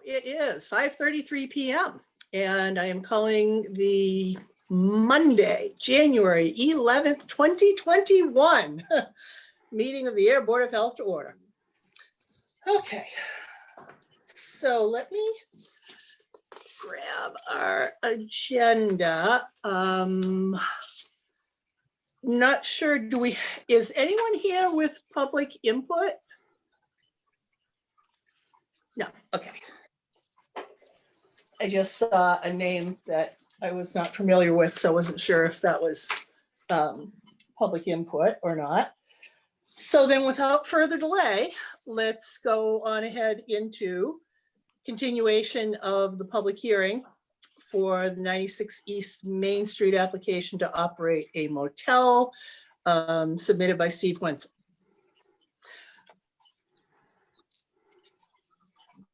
it is 5:33 p.m. and I am calling the Monday, January 11th, 2021 meeting of the Ayer Board of Health to order. Okay, so let me grab our agenda. Not sure, is anyone here with public input? No, okay. I just saw a name that I was not familiar with, so I wasn't sure if that was public input or not. So then without further delay, let's go on ahead into continuation of the public hearing for the 96 East Main Street application to operate a motel submitted by Steve Wenzel.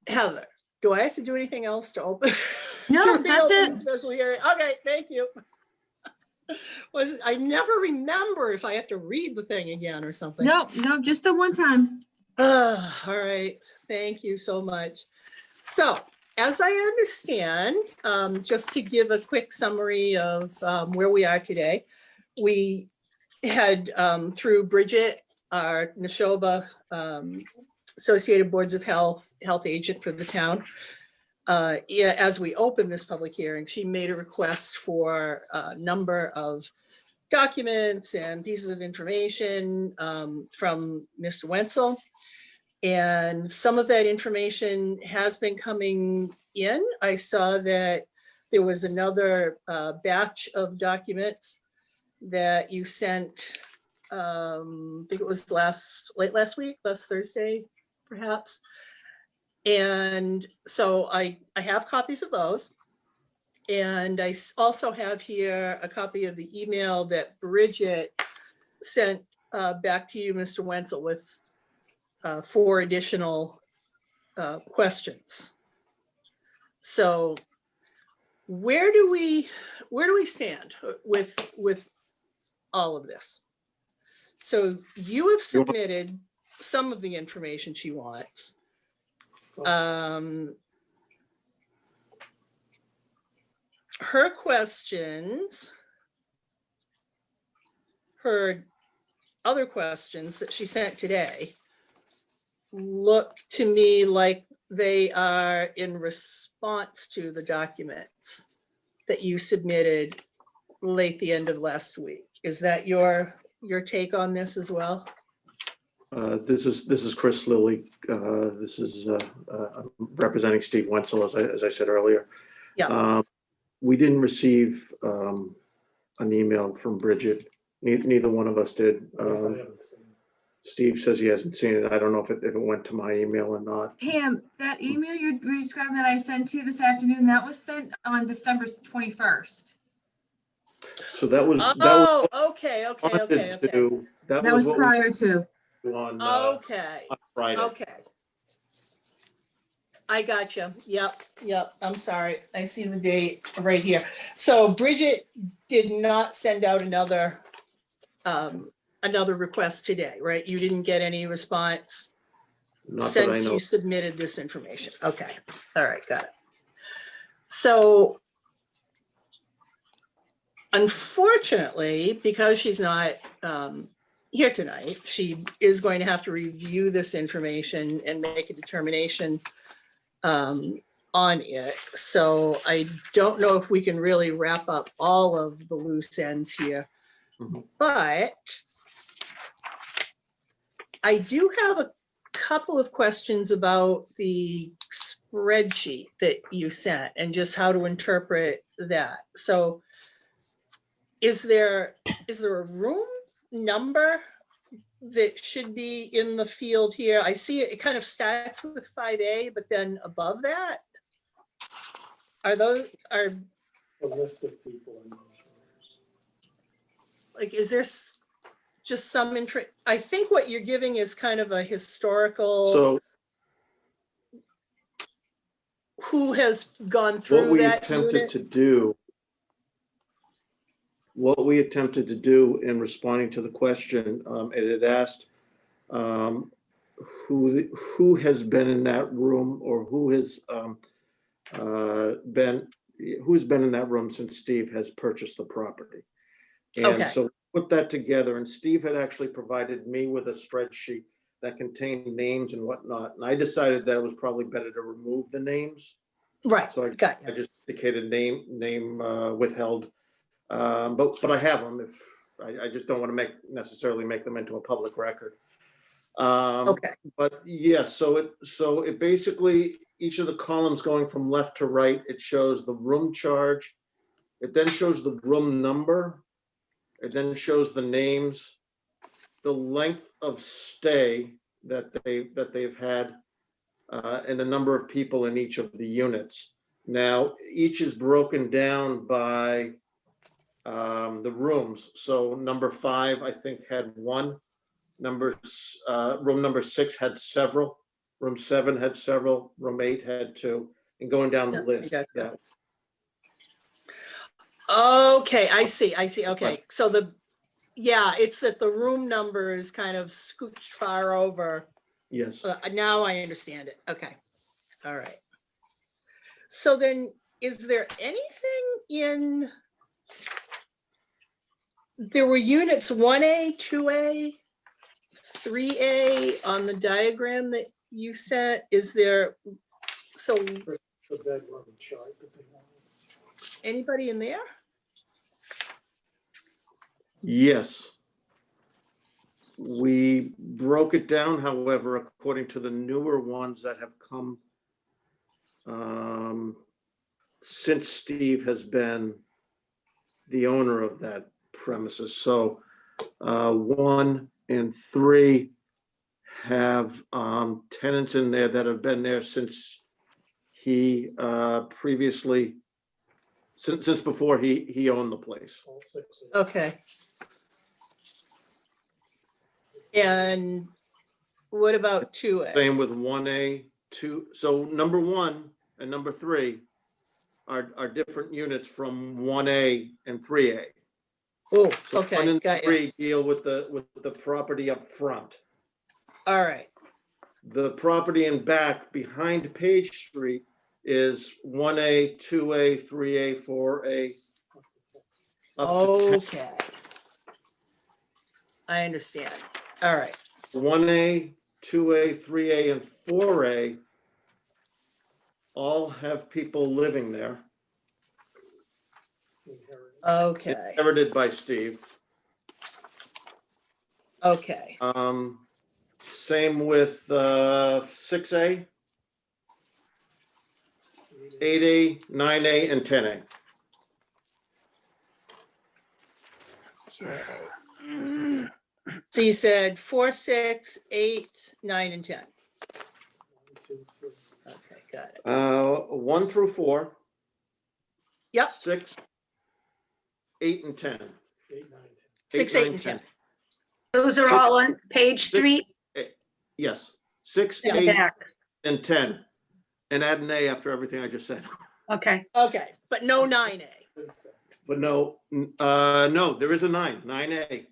Heather, do I have to do anything else to open? No, to that's reopen it. the special hearing? Okay, thank you. I never remember if I have to read the thing again or something. No, just the one time. All right, thank you so much. So, as I understand, just to give a quick summary of where we are today, we had through Bridget, our Neshoba Associated Boards of Health agent for the town, as we opened this public hearing, she made a request for a number of documents and pieces of information from Mr. Wenzel. And some of that information has been coming in. I saw that there was another batch of documents that you sent, I think it was late last week, last Thursday, perhaps. And so I have copies of those. And I also have here a copy of the email that Bridget sent back to you, Mr. Wenzel, with 4 additional questions. So where do we stand with all of this? So you have submitted some of the information she wants. Her questions, her other questions that she sent today look to me like they are in response to the documents that you submitted late the end of last week. Is that your take on this as well? This is Chris Lilly. This is representing Steve Wenzel, as I said earlier. Yeah. We didn't receive an email from Bridget. Neither one of us did. Steve says he hasn't seen it. I don't know if it went to my email or not. Pam, that email you described that I sent to you this afternoon, that was sent on December 21st. So that was. Okay. That was prior to. On Friday. Okay. I got you. Yep. I'm sorry. I see the date right here. So Bridget did not send out another request today, right? You didn't get any response since you submitted this information. Okay. All right. Got it. So unfortunately, because she's not here tonight, she is going to have to review this information and make a determination on it. So I don't know if we can really wrap up all of the loose ends here, but I do have a couple of questions about the spreadsheet that you sent and just how to interpret that. So is there a room number that should be in the field here? I see it kind of starts with 5A, but then above that, are a list of people in those rooms. like, is there just some I think what you're giving is kind of a historical. So who has gone through that unit? What we attempted to do in responding to the question, it had asked who has been in that room or who's been in that room since Steve has purchased the property. And Okay. so put that together, and Steve had actually provided me with a spreadsheet that contained names and whatnot. And I decided that it was probably better to remove the names. Right, So got I you. just indicated name withheld. But I have them if I just don't want to necessarily make them into a public record. Okay, But yes, so it basically, each of the columns going from left to right, it shows the room charge. It then shows the room number. It then shows the names, the length of stay that they've had, and the number of people in each of the units. Now, each is broken down by the rooms. So number 5, I think, had one. Room number 6 had several. Room 7 had several. Room 8 had 2. And going down the Yeah, I list. got Yeah. that. Okay, I see. Okay, so it's that the room numbers kind of scooched far over. Yes. Now I understand it. Okay, all right. So then, is there anything there were units 1A, 2A, 3A on the diagram that you sent? Is there, so anybody in there? Yes. We broke it down, however, according to the newer ones that have come since Steve has been the owner of that premises. So 1 and 3 have tenants in there that have been there since he previously, since before he owned the place. Okay. And what about 2A? Same with 1A, 2. So number 1 and number 3 are different units from 1A and 3A. Oh, So 1 okay, and got you. 3 deal with the property up front. All right, The property in back behind Page Street is 1A, 2A, 3A, 4A. Up to 10. okay. I understand. All right, 1A, 2A, 3A, and 4A all have people living there, okay, inherited by Steve. okay. Same with 6A, 8A, 9A, and 10A. Okay. So you said 4, 6, 8, 9, and 10. Okay, got it. 1 through 4, Yep, 6, 8, and 10. 6, 8, and 10. Those are all on Page Street Yes, 6, Yeah. in the 8, back. and 10. And add an A after everything I just said. Okay, Okay, but no 9A. But no, no, there is a 9. 9A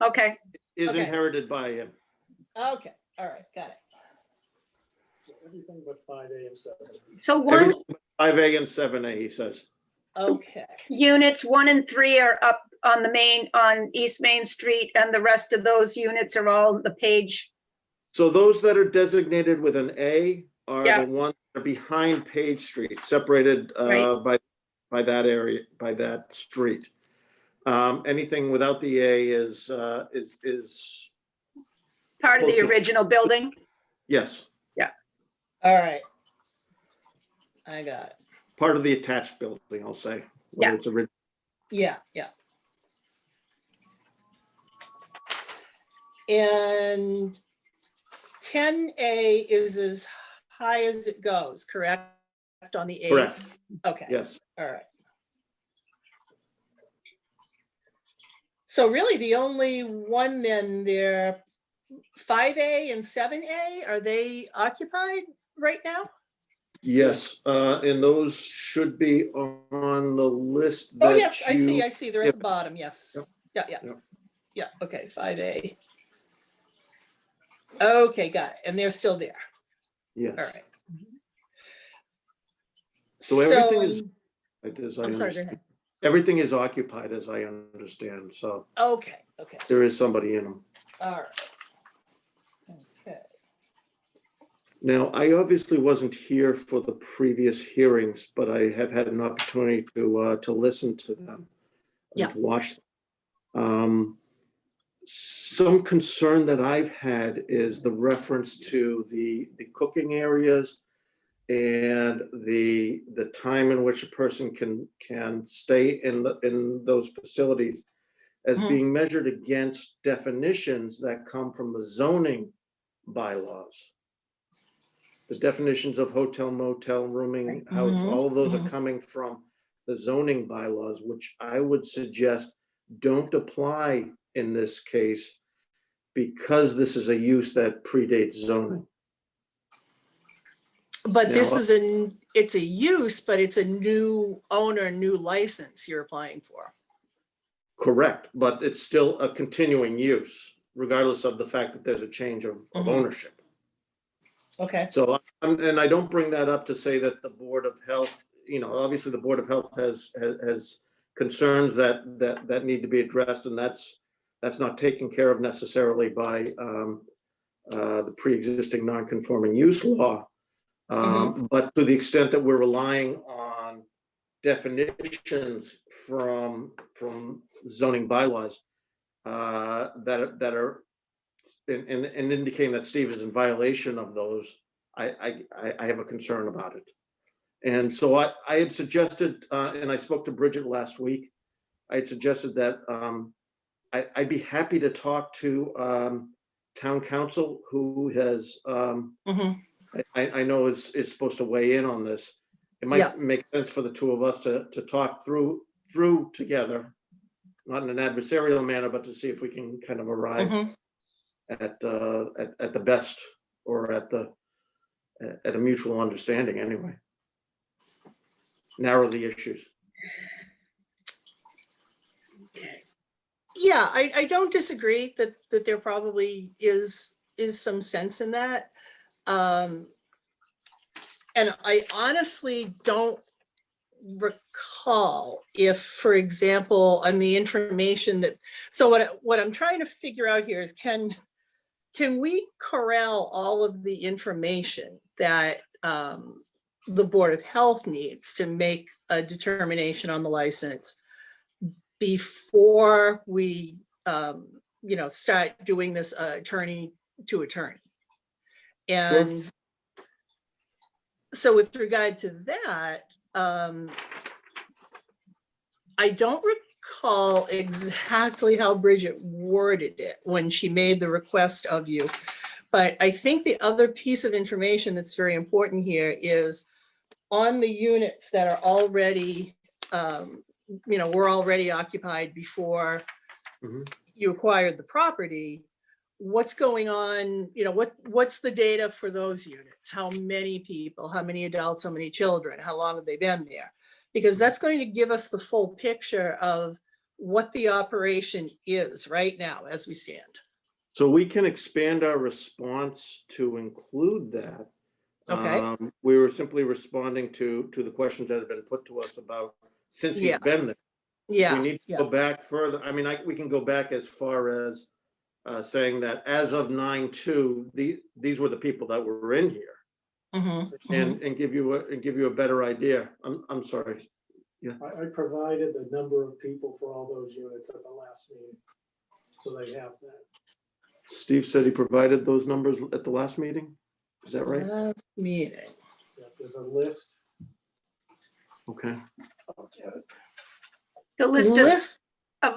okay. is Okay. inherited by him. Okay, all right, got it. Everything but 5A and 7. So one, Everything but 5A and 7A, he says. Okay, units 1 and 3 are up on on East Main Street, and the rest of those units are all the Page. So those that are designated with an A are Yeah. the ones that are behind Page Street, separated Right. by that area, by that street. Anything without the A is Part of the Closer. original building. yes, all right. I got it. part of the attached building, I'll say. Yeah. Whether it's original. Yeah, yeah. And 10A is as high as it goes, correct? On the A's? Correct. Okay, Yes. all right. So really the only one then there, 5A and 7A, are they occupied right now? Yes, and those should be on the list. Oh, that yes, I you- see, they're at the bottom, yes. Yep. Yeah, yeah, Yep. yeah, okay, 5A. Okay, got it. And they're still there. Yes. All right. So everything is, as I I'm sorry, go understand, ahead. everything is occupied as I understand, so Okay, okay, there is somebody in them. all right. Okay. Now, I obviously wasn't here for the previous hearings, but I have had an opportunity to listen to them. Yeah. And to watch them. Some concern that I've had is the reference to the cooking areas and the time in which a person can stay in those facilities as Mhm. being measured against definitions that come from the zoning bylaws. The definitions of hotel, motel, rooming, house, Mhm, all of those are mhm. coming from the zoning bylaws, which I would suggest don't apply in this case because this is a use that predates zoning. But this Now, is it's a use, but it's a new owner, new license you're applying for. correct, but it's still a continuing use, regardless of the fact that there's a change of Mhm. ownership. Okay. So, and I don't bring that up to say that the Board of Health, obviously the Board of Health has concerns that need to be addressed, and that's not taken care of necessarily by the pre-existing non-conforming use law. But to the extent that we're relying on definitions from zoning bylaws that are and indicating that Steve is in violation of those, I have a concern about it. And so I had suggested, and I spoke to Bridget last week, I had suggested that I'd be happy to talk to town council who has, Mhm. I know is supposed to weigh in on this. It Yeah. might make sense for the two of us to talk through together, not in an adversarial manner, but to see if we can kind of arrive Mhm. at the best, or at a mutual understanding anyway. Narrow the issues. Yeah, I don't disagree that there probably is some sense in that. And I honestly don't recall if, for example, on the information that, so what I'm trying to figure out here is can we corral all of the information that the Board of Health needs to make a determination on the license before we start doing this attorney to attorney? And so with regard to that, I don't recall exactly how Bridget worded it when she made the request of you. But I think the other piece of information that's very important here is on the units that are already, were already occupied before Mhm. you acquired the property. What's going on, what's the data for those units? How many people, how many adults, how many children, how long have they been there? Because that's going to give us the full picture of what the operation is right now as we stand. So we can expand our response to include that. Okay. We were simply responding to the questions that have been put to us about since he's Yeah. been there. If we Yeah. need to Yeah. go back further. I mean, we can go back as far as saying that as of 9/2, these were the people that were in here, Mhm, and mhm. give you a better idea. I'm sorry. I provided the number of people for all those units at the last meeting, so they have that. Steve said he provided those numbers at the last meeting. Is that right? Last meeting. Yeah, there's a list. Okay. I'll get it. The list List, of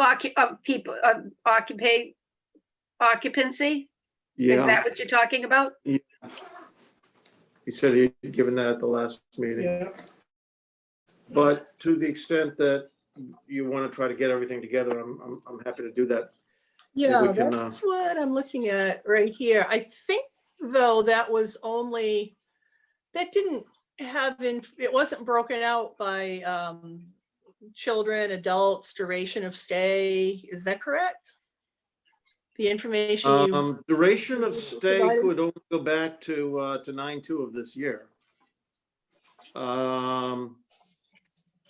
people, occupancy? Is Yeah, that what you're talking about? he said he'd given that at the last meeting. Yeah, But to the extent that you want to try to get everything together, I'm happy to do that. yeah, we can, that's what I'm looking at right here. I think though that was only, that didn't have, it wasn't broken out by children, adults, duration of stay. Is that correct? The information you, Duration of stay provided? could only go back to 9/2 of this year.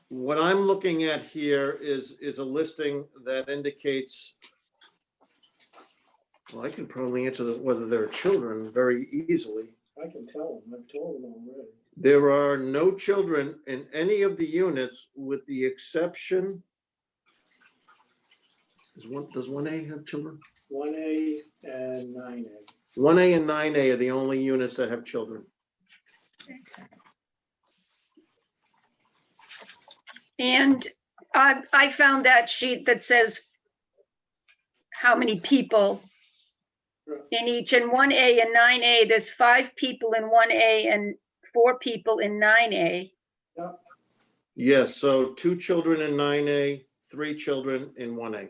What I'm looking at here is a listing that indicates, well, I can probably answer whether there are children very easily. I can tell them, I've told them already. There are no children in any of the units with the exception. Does 1A have children? 1A and 9A. 1A and 9A are the only units that have children. And I found that sheet that says how many people in each. In 1A and 9A, there's 5 people in 1A and 4 people in 9A. Yes, so 2 children in 9A, 3 children in 1A.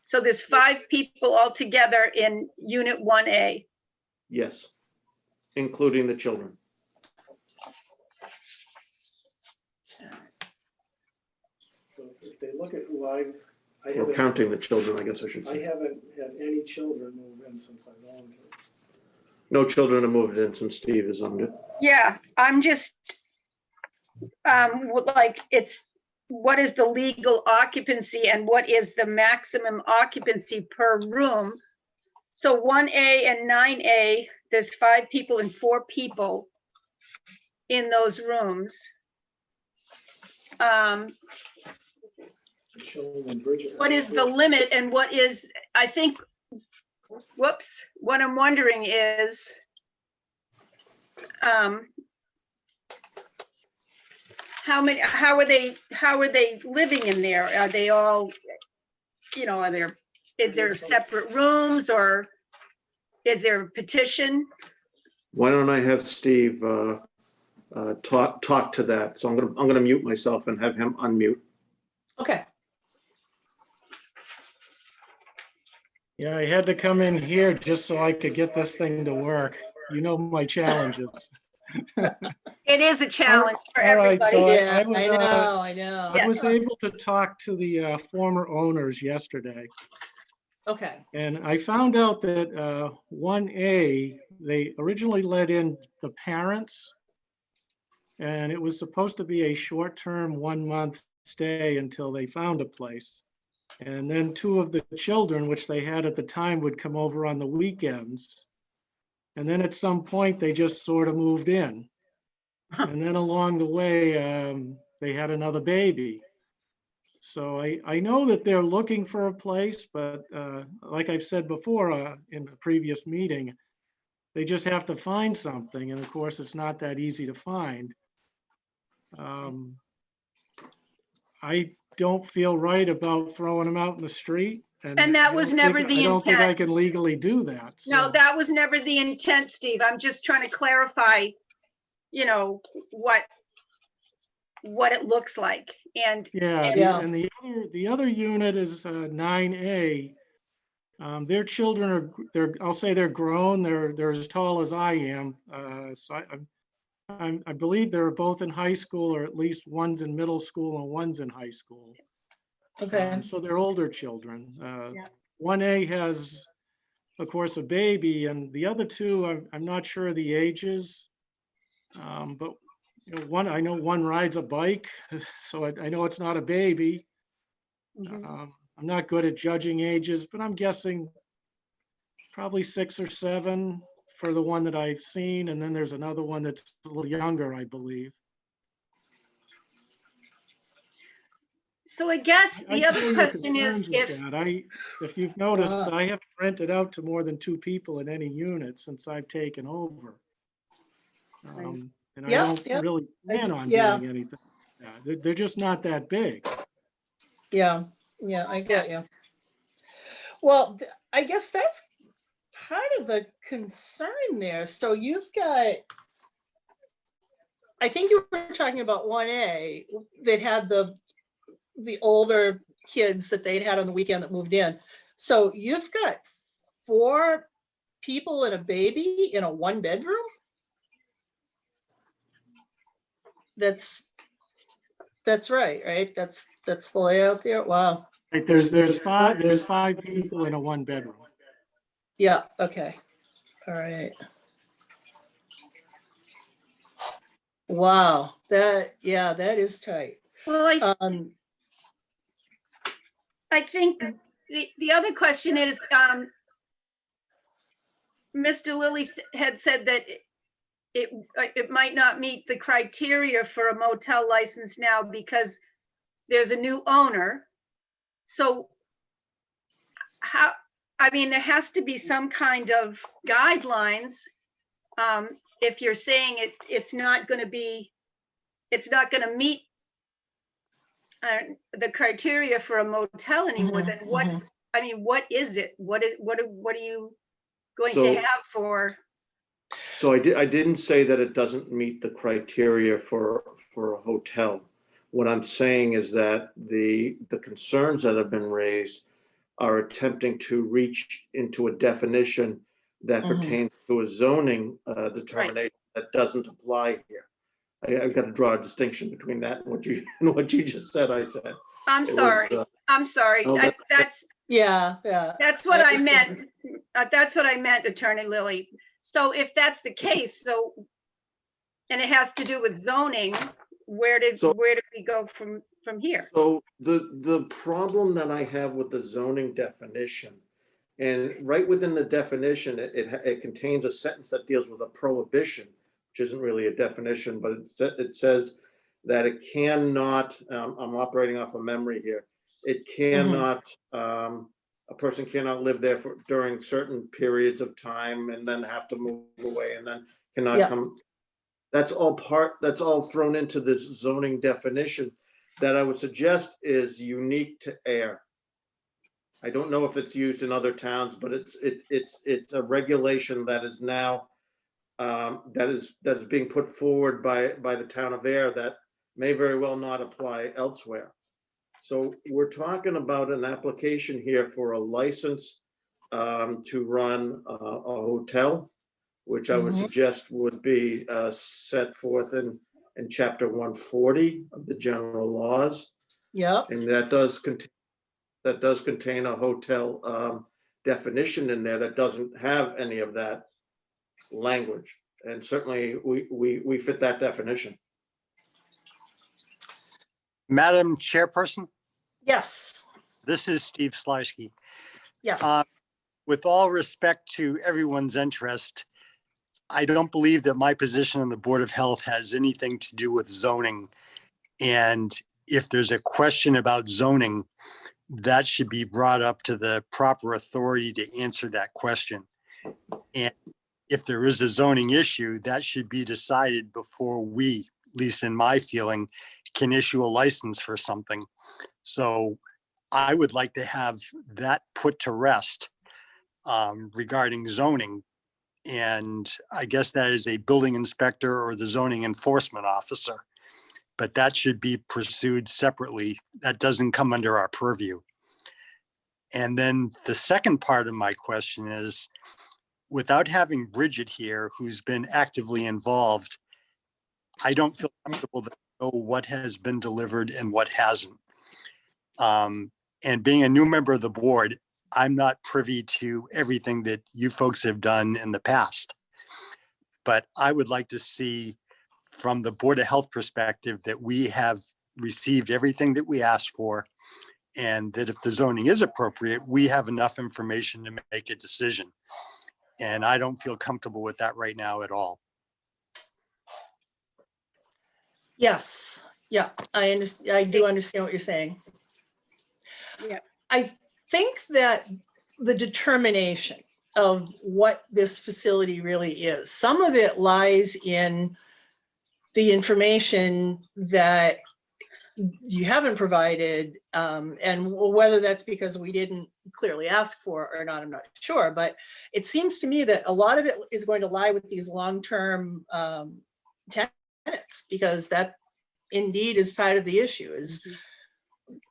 So there's 5 people altogether in unit 1A. Yes, including the children. So if they look at who I Or haven't, counting the children, I guess I should I say. haven't had any children move in since I've owned it. No children have moved in since Steve has owned it. Yeah, I'm just, like, it's, what is the legal occupancy and what is the maximum occupancy per room? So 1A and 9A, there's 5 people and 4 people in those rooms. Showing in Bridget. What is the limit and what is, I think, whoops, what I'm wondering is, how are they living in there? Are they all, is there separate rooms or is there a petition? Why don't I have Steve talk to that? So I'm gonna mute myself and have him unmute. okay, Yeah, I had to come in here just so I could get this thing to work. You know my challenges. It is a challenge for All right, everybody. so yeah, was, I know. Yeah. I was able to talk to the former owners yesterday, Okay, and I found out that 1A, they originally let in the parents, and it was supposed to be a short-term 1-month stay until they found a place. And then 2 of the children, which they had at the time, would come over on the weekends. And then at some point, they just sort of moved in. And then along the way, they had another baby. So I know that they're looking for a place, but like I've said before in a previous meeting, they just have to find something. And of course, it's not that easy to find. I don't feel right about throwing them out in the street. And that was never the I don't think I intent. can legally do that. No, so- that was never the intent, Steve. I'm just trying to clarify, what it looks like. And Yeah, Yeah. and the other unit is 9A. Their children I'll say they're grown. They're as tall as I am. So I believe they're both in high school, or at least one's in middle school and one's in high school. okay, So they're older children. Yeah. 1A has, of course, a baby, and the other 2, I'm not sure of the ages. But I know one rides a bike, so I know it's not a baby. Mhm. I'm not good at judging ages, but I'm guessing probably 6 or 7 for the one that I've seen, and then there's another one that's a little younger, I believe. so I guess I the other share your question is concerns with that. If you've noticed, I haven't rented out to more than 2 people in any unit since I've taken over. And I Yep, don't yep. really plan on Yeah. doing anything. They're just not that big. yeah, I get you. Well, I guess that's part of the concern there. So you've got, I think you were talking about 1A that had the older kids that they'd had on the weekend that moved in. So you've got 4 people and a baby in a 1-bedroom? That's right? That's the layout there? Wow. Like there's five people in a one bedroom. Yeah, okay, all right. Wow, yeah, that is tight. Well, Um, I think the other question is, Mr. Lilly had said that it might not meet the criteria for a motel license now because there's a new owner. So how, I mean, there has to be some kind of guidelines. If you're saying it's not going to meet the criteria for a motel anymore, then what, I mean, what is it? What are you going to So- have for? So I didn't say that it doesn't meet the criteria for a hotel. What I'm saying is that the concerns that have been raised are attempting to reach into a definition that Mhm. pertains to a zoning determination that doesn't apply here. I've got to draw a distinction between that and what you and what you just said. I said. I'm It was, sorry. I'm sorry. no, yeah, That's what I understand. meant. That's what I meant, Attorney Lilly. So if that's the case, and it has to do with zoning, where did So- we go from here? So the problem that I have with the zoning definition, and right within the definition, it contains a sentence that deals with a prohibition, which isn't really a definition, but it says that it cannot, I'm operating off of memory here, it cannot, a person cannot live there during certain periods of time and then have to move away and then cannot Yeah. come. That's all thrown into this zoning definition that I would suggest is unique to Ayer. I don't know if it's used in other towns, but it's a regulation that is now that is being put forward by the town of Ayer that may very well not apply elsewhere. So we're talking about an application here for a license to run a hotel, which I would Mhm. suggest would be set forth in chapter 140 of the general laws. Yeah, And that does contain a hotel definition in there that doesn't have any of that language. And certainly we fit that definition. Madam Chairperson, yes, this is Steve Slarsky. yes. With all respect to everyone's interest, I don't believe that my position on the Board of Health has anything to do with zoning. And if there's a question about zoning, that should be brought up to the proper authority to answer that question. And if there is a zoning issue, that should be decided before we, at least in my feeling, can issue a license for something. So I would like to have that put to rest regarding zoning. And I guess that is a building inspector or the zoning enforcement officer. But that should be pursued separately. That doesn't come under our purview. And then the second part of my question is, without having Bridget here, who's been actively involved, I don't feel comfortable to know what has been delivered and what hasn't. And being a new member of the board, I'm not privy to everything that you folks have done in the past. But I would like to see from the Board of Health perspective that we have received everything that we asked for, and that if the zoning is appropriate, we have enough information to make a decision. And I don't feel comfortable with that right now at all. Yes, yeah, I do understand what you're saying. Yeah. I think that the determination of what this facility really is, some of it lies in the information that you haven't provided, and whether that's because we didn't clearly ask for or not, I'm not sure, but it seems to me that a lot of it is going to lie with these long-term tenants, because that indeed is part of the issue is,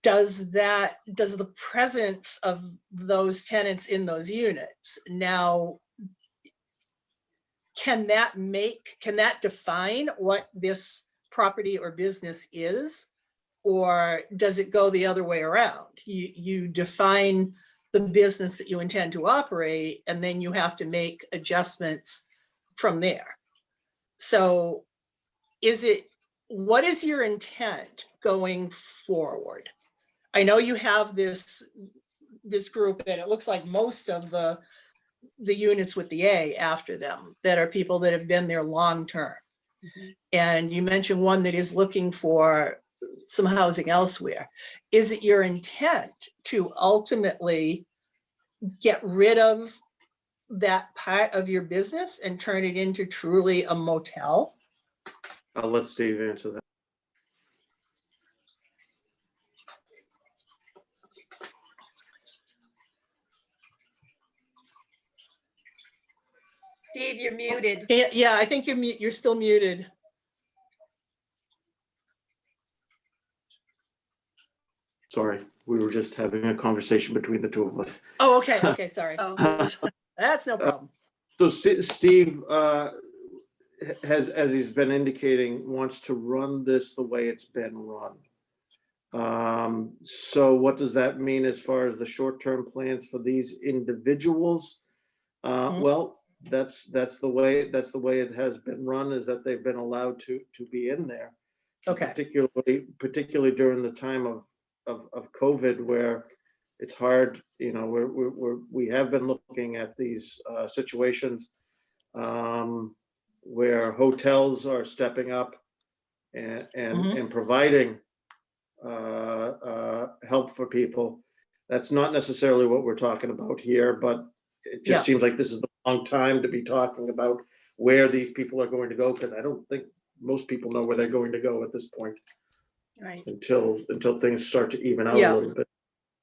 does the presence of those tenants in those units now, can that define what this property or business is? Or does it go the other way around? You define the business that you intend to operate, and then you have to make adjustments from there. So what is your intent going forward? I know you have this group, and it looks like most of the units with the A after them that are people that have been there long term. And you mentioned one that is looking for some housing elsewhere. Is it your intent to ultimately get rid of that part of your business and turn it into truly a motel? I'll let Steve answer that. Steve, you're muted. Yeah, I think you're still muted. Sorry, we were just having a conversation between the two of us. Oh, okay, sorry. Oh, That's no problem. So Steve, as he's been indicating, wants to run this the way it's been run. So what does that mean as far as the short-term plans for these individuals? Mhm. Well, that's the way it has been run, is that they've been allowed to be in there. Okay, Particularly during the time of COVID, where it's hard, we have been looking at these situations where hotels are stepping up and providing help for people. That's not necessarily what we're talking about here, but it just Yeah. seems like this is the wrong time to be talking about where these people are going to go, because I don't think most people know where they're going to go at this point right. until things start to even out Yeah. a little bit.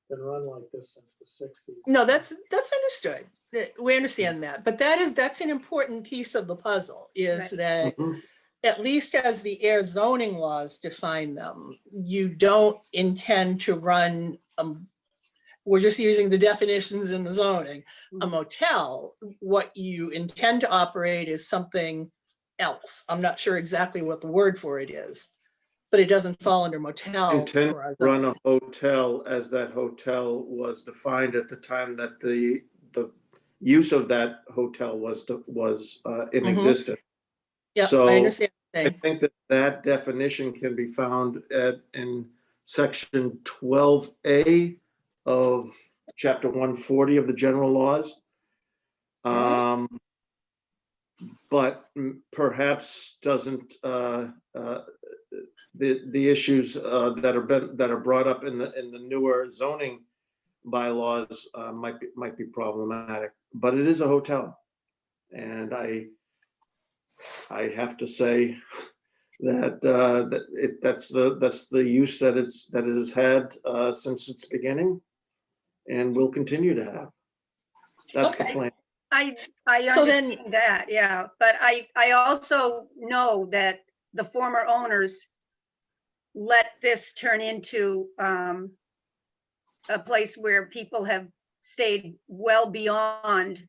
Been run like this since the 60s. no, that's understood. We understand that, but that's an important piece of the puzzle, is Right. that Mhm. at least as the air zoning laws define them, you don't intend to run, we're just using the definitions in the zoning, a motel. What you intend to operate is something else. I'm not sure exactly what the word for it is, but it doesn't fall under motel Intend for our to run zoning. a hotel as that hotel was defined at the time that the use of that hotel was in Mhm. existence. Yeah, So I understand. what I you're saying. think that definition can be found in section 12A of chapter 140 of the general laws. But perhaps doesn't the issues that are brought up in the newer zoning bylaws might be problematic. But it is a hotel, and I have to say that that's the use that it has had since its beginning, and will continue to have. That's the Okay. plan. I So then- understand that, yeah, but I also know that the former owners let this turn into a place where people have stayed well beyond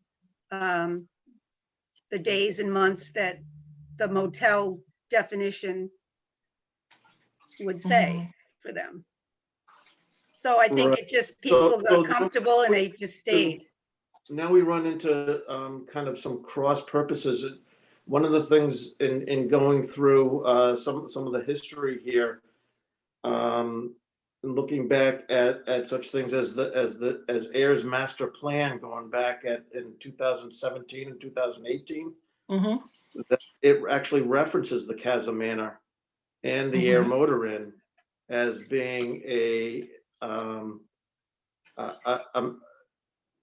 the days and months that the motel definition would say for them. So I think Right. it just, people So got comfortable and they just stayed. Now we run into kind of some cross purposes. One of the things in going through some of the history here, and looking back at such things as Ayer's master plan going back in 2017 and 2018, Mhm. that it actually references the Casa Manor and the Ayer Motor Inn as being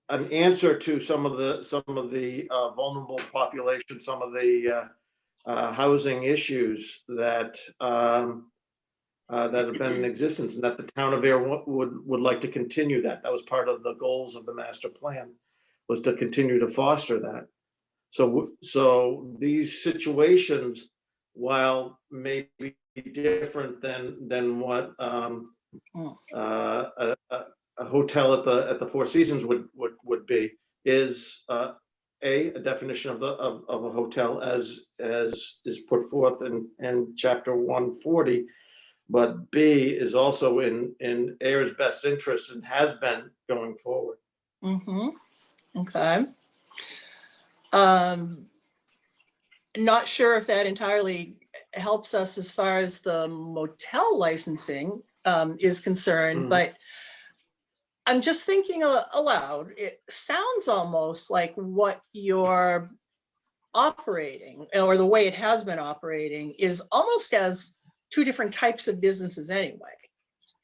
an answer to some of the vulnerable population, some of the housing issues that have been in existence, and that the town of Ayer would like to continue that. That was part of the goals of the master plan, was to continue to foster that. So these situations, while maybe different than what a hotel at the Four Seasons would be, is a definition of a hotel as is put forth in chapter 140, But B is also in Ayer's best interest and has been going forward. Mm-hmm. Okay. Not sure if that entirely helps us as far as the motel licensing is concerned, Mhm. but I'm just thinking aloud. It sounds almost like what you're operating, or the way it has been operating, is almost as two different types of businesses anyway,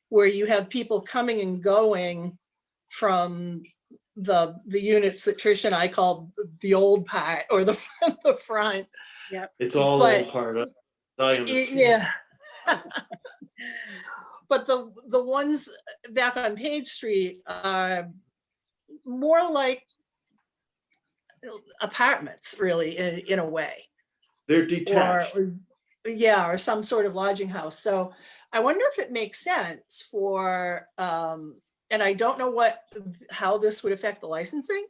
where you have people coming and going from the units that Trish and I called the old part, or the front. It's all But- old part of Zionist. Yeah. But the ones back on Page Street are more like apartments, really, in a way. They're Or, detached. or some sort of lodging house. So I wonder if it makes sense for, and I don't know how this would affect the licensing,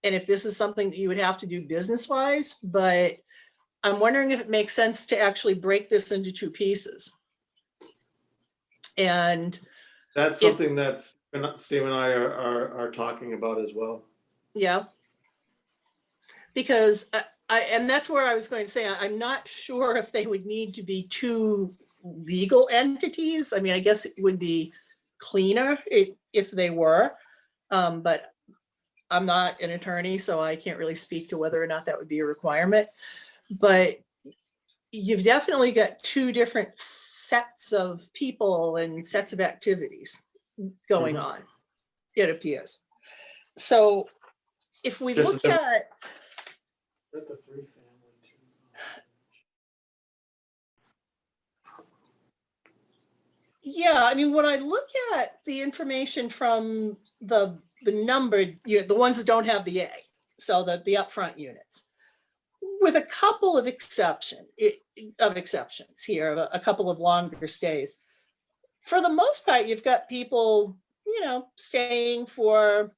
and if this is something that you would have to do business-wise, but I'm wondering if it makes sense to actually break this into two pieces. And That's if- something that Steve and I are talking about as well. yeah, because and that's where I was going to say, I'm not sure if they would need to be two legal entities. I mean, I guess it would be cleaner if they were, but I'm not an attorney, so I can't really speak to whether or not that would be a requirement. But you've definitely got two different sets of people and sets of activities going Mhm. on, it appears. So if we Just look the- at, That's the 3-family too. yeah, I mean, when I look at the information from the numbered, the ones that don't have the A, so the upfront units, with a couple of exceptions here, a couple of longer stays. For the most part, you've got people, staying for a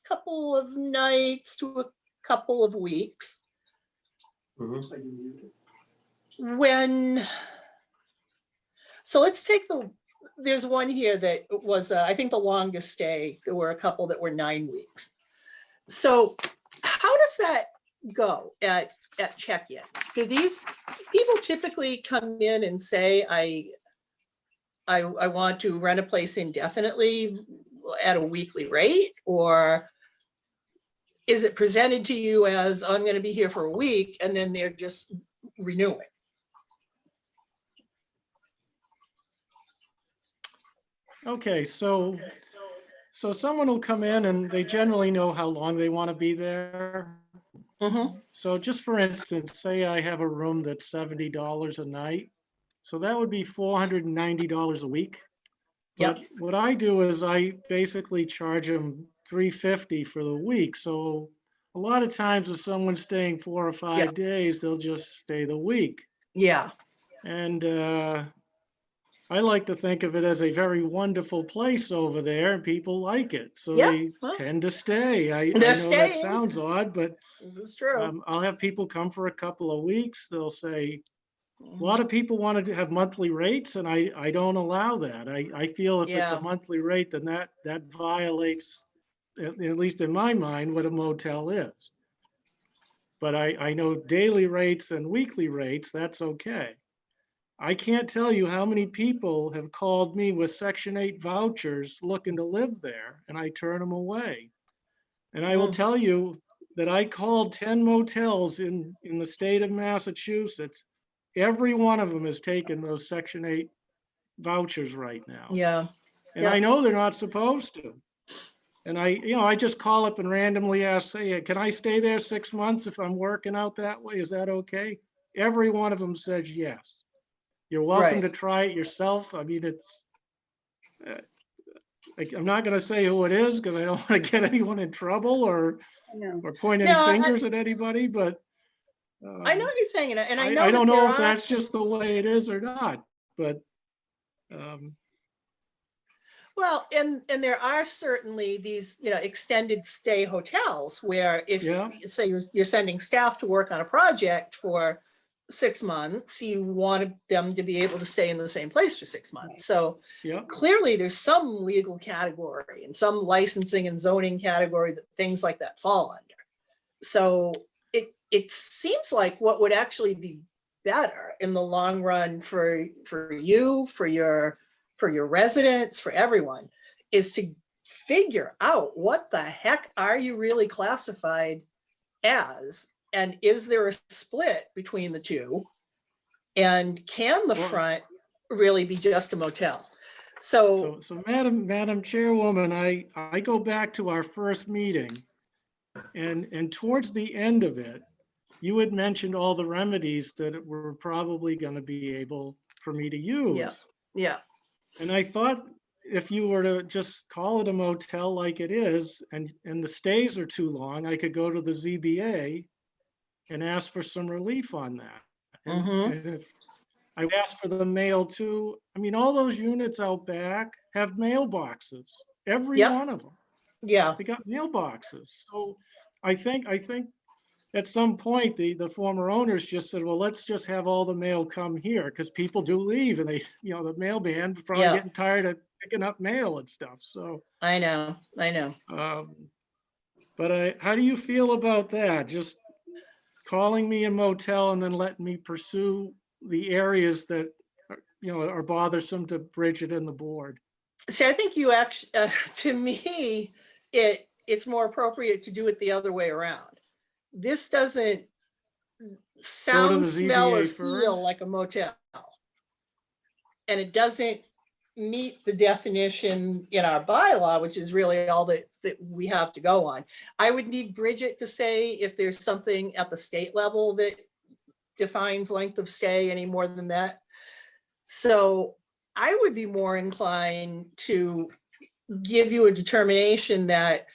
couple of nights to a couple of weeks. Mhm. Are you muted? So let's take there's one here that was, I think, the longest stay. There were a couple that were 9 weeks. So how does that go at check-in? Do these people typically come in and say, I want to rent a place indefinitely at a weekly rate? Or is it presented to you as, I'm going to be here for a week, and then they're just renewing? Okay, so someone will come in and they generally know how long they want to be there. Mhm. So just for instance, say I have a room that's $70 a night. So that would be $490 a week. But what I do is I basically charge them $350 for the week. So a lot of times if someone's staying 4 or 5 Yeah. days, they'll just stay the week. Yeah. And I like to think of it as a very wonderful place over there, and people like it. So Yeah, they well, tend to stay. I they're know staying. that sounds odd, but This is true. I'll have people come for a couple of weeks. They'll say, a lot of people want to have monthly rates, and I don't allow that. I feel if it's Yeah. a monthly rate, then that violates, at least in my mind, what a motel is. But I know daily rates and weekly rates, that's okay. I can't tell you how many people have called me with Section 8 vouchers looking to live there, and I turn them away. And I will Mm. tell you that I called 10 motels in the state of Massachusetts. Every one of them has taken those Section 8 vouchers right now. Yeah. And I know they're not supposed to. And I just call up and randomly ask, say, can I stay there 6 months if I'm working out that way? Is that okay? Every one of them says yes. You're welcome Right. to try it yourself. I mean, I'm not going to say who it is because I don't want to get anyone in trouble or No. point any No, fingers at anybody, but I know what you're saying, and I know I that don't know there if are. that's just the way it is or not, but Well, and there are certainly these, extended stay hotels where if, Yeah. say you're sending staff to work on a project for 6 months, you want them to be able to stay in the same place for 6 months. So Yeah, clearly there's some legal category and some licensing and zoning category that things like that fall under. So it seems like what would actually be better in the long run for you, for your residents, for everyone, is to figure out what the heck are you really classified as, and is there a split between the two, and can the Well- front really be just a motel? So so Madam Chairwoman, I go back to our first meeting. And towards the end of it, you had mentioned all the remedies that were probably going to be able for me to use. yeah, And I thought if you were to just call it a motel like it is, and the stays are too long, I could go to the ZBA and ask for some relief on that. And Mhm. and if I would ask for the mail too, I mean, all those units out back have mailboxes, every Yep. one of them. yeah, They got mailboxes. So I think at some point, the former owners just said, well, let's just have all the mail come here, because people do leave, and they, the mailman is probably Yeah. getting tired of picking up mail and stuff. So, I know. but how do you feel about that? Just calling me a motel and then letting me pursue the areas that, are bothersome to Bridget and the board? See, I think you actually, to me, it's more appropriate to do it the other way around. This doesn't sound, smell, or ZBA feel first? like a motel. And it doesn't meet the definition in our bylaw, which is really all that we have to go on. I would need Bridget to say if there's something at the state level that defines length of stay any more than that. So I would be more inclined to give you a determination that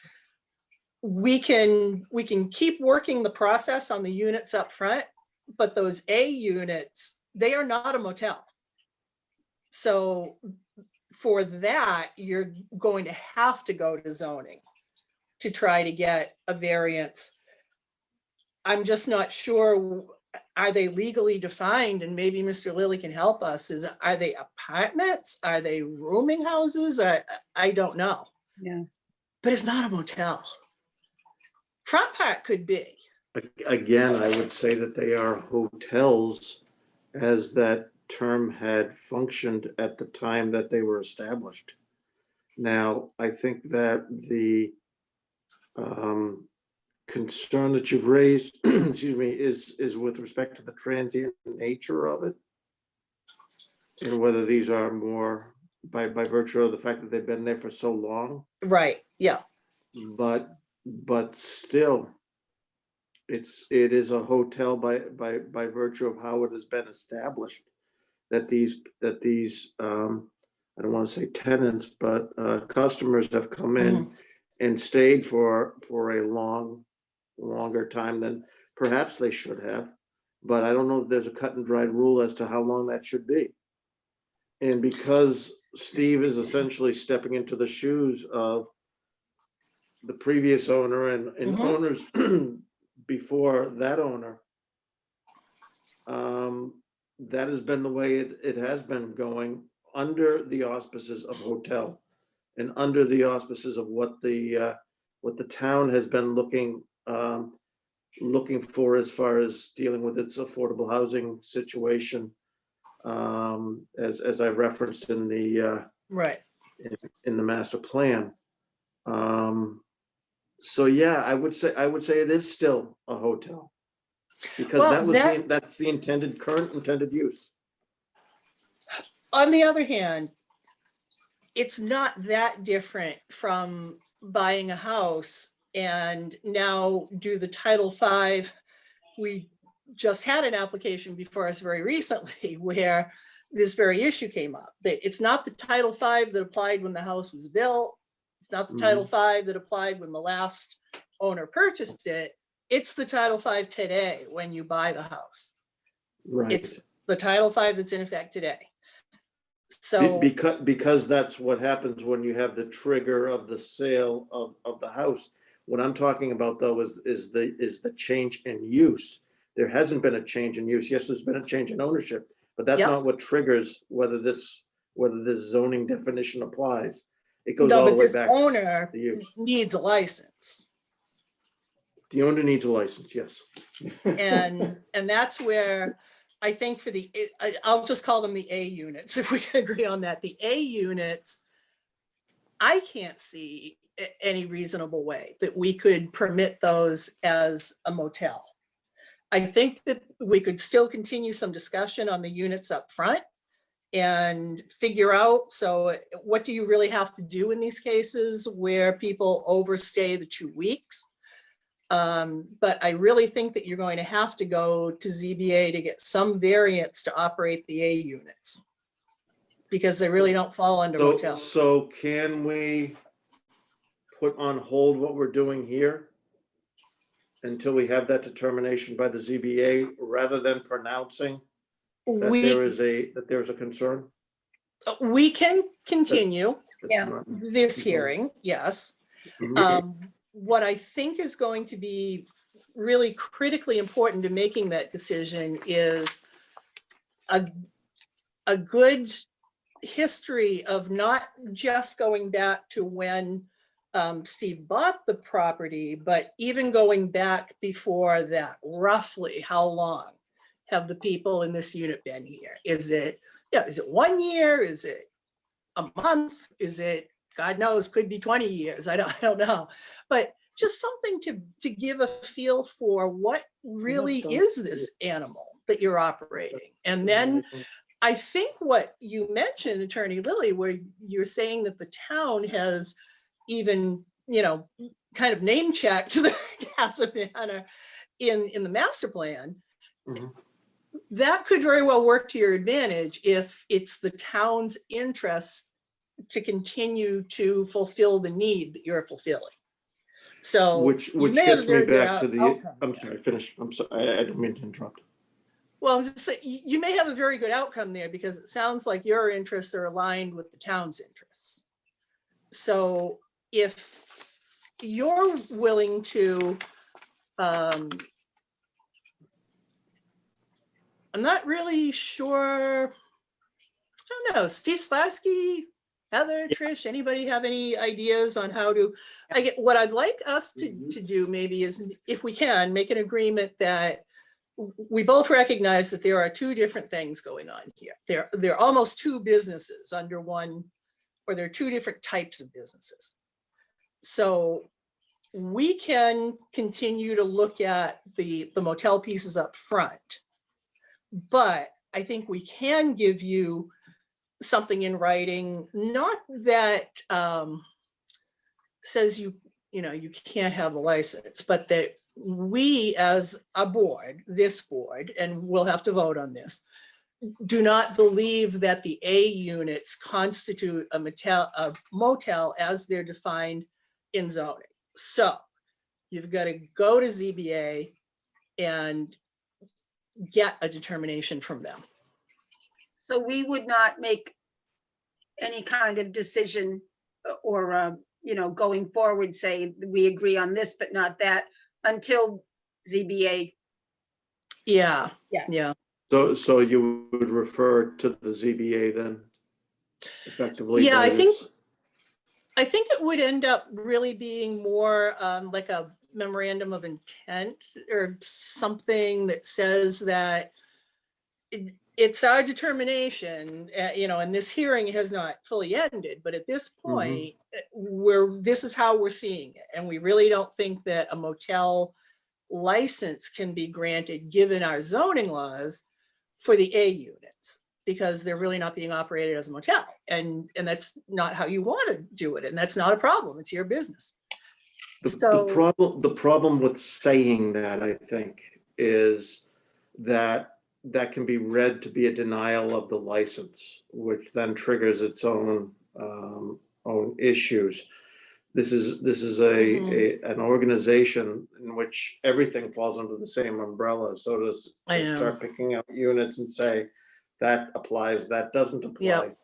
we can keep working the process on the units up front, but those A units, they are not a motel. So for that, you're going to have to go to zoning to try to get a variance. I'm just not sure, are they legally defined? And maybe Mr. Lilly can help us. Are they apartments? Are they rooming houses? I don't know. Yeah. But it's not a motel. Front part could be. Again, I would say that they are hotels as that term had functioned at the time that they were established. Now, I think that the concern that you've raised, excuse me, is with respect to the transient nature of it. And whether these are more by virtue of the fact that they've been there for so long, Right, yeah. but still, it is a hotel by virtue of how it has been established. That these I don't want to say tenants, but customers have come in and stayed for a longer time than perhaps they should have. But I don't know if there's a cut and dried rule as to how long that should be. And because Steve is essentially stepping into the shoes of the previous owner and owners before that owner, that has been the way it has been going under the auspices of hotel and under the auspices of what the town has been looking for as far as dealing with its affordable housing situation, as I referenced in the Right. in the master plan. So yeah, I would say it is still a hotel. Because Well, that's the current intended use. On the other hand, it's not that different from buying a house and now do the Title V. We just had an application before us very recently where this very issue came up. That it's not the Title V that applied when the house was built. It's not the Title V that applied when the last owner purchased it. It's the Title V today when you buy the house. Right. It's the Title V that's in effect today. So because that's what happens when you have the trigger of the sale of the house. What I'm talking about though is the change in use. there hasn't been a change in use. Yes, there's been a change in ownership, but that's Yep. not what triggers whether this zoning definition applies. It goes No, all the but way this back to owner the use. needs a license. The owner needs a license, yes. And that's where I think for I'll just call them the A units, if we can agree on that. The A units, I can't see any reasonable way that we could permit those as a motel. I think that we could still continue some discussion on the units up front and figure out, so what do you really have to do in these cases where people overstay the 2 weeks? But I really think that you're going to have to go to ZBA to get some variance to operate the A units, because they really don't fall under motel. So can we put on hold what we're doing here until we have that determination by the ZBA, rather than pronouncing that there is a concern? We can continue Yeah. this hearing, yes. What I think is going to be really critically important to making that decision is a good history of not just going back to when Steve bought the property, but even going back before that. Roughly how long have the people in this unit been here? Is it 1 year? Is it a month? Is it, God knows, could be 20 years. I don't know. But just something to give a feel for what really is this animal that you're operating. And then I think what you mentioned, Attorney Lilly, where you're saying that the town has even, kind of name checked the Casa Banner in the master plan. Mhm. That could very well work to your advantage if it's the town's interest to continue to fulfill the need that you're fulfilling. So Which you may have a gets me very good back to the, outcome I'm there. sorry, finish. I'm sorry, I don't mean to interrupt. Well, I'm just saying, you may have a very good outcome there because it sounds like your interests are aligned with the town's interests. So if you're willing to, I'm not really sure, I don't know, Steve Slasky, Heather, Trish, anybody have any ideas on how to, what I'd like us to do maybe is, if we can, make an agreement that we both recognize that there are 2 different things going on here. There are almost 2 businesses under one, or there are 2 different types of businesses. So we can continue to look at the motel pieces up front, but I think we can give you something in writing, not that says you can't have the license, but that we as a board, this board, and we'll have to vote on this, do not believe that the A units constitute a motel as they're defined in zoning. So you've got to go to ZBA and get a determination from them. So we would not make any kind of decision or, going forward, say we agree on this, but not that until ZBA. Yeah. Yeah. Yeah. So you would refer to the ZBA then, effectively? Yeah, that I think it would end up really being more like a memorandum of intent or something that says that it's our determination, and this hearing has not fully ended, but at this point, this is how we're seeing it. And we really don't think that a motel license can be granted, given our zoning laws, for the A units, because they're really not being operated as a motel. And that's not how you want to do it. And that's not a problem. It's your business. The problem with saying that, I think, is that can be read to be a denial of the license, which then triggers its own issues. This is an organization in which everything falls under the same umbrella. So to start picking out units and say that applies, that doesn't apply,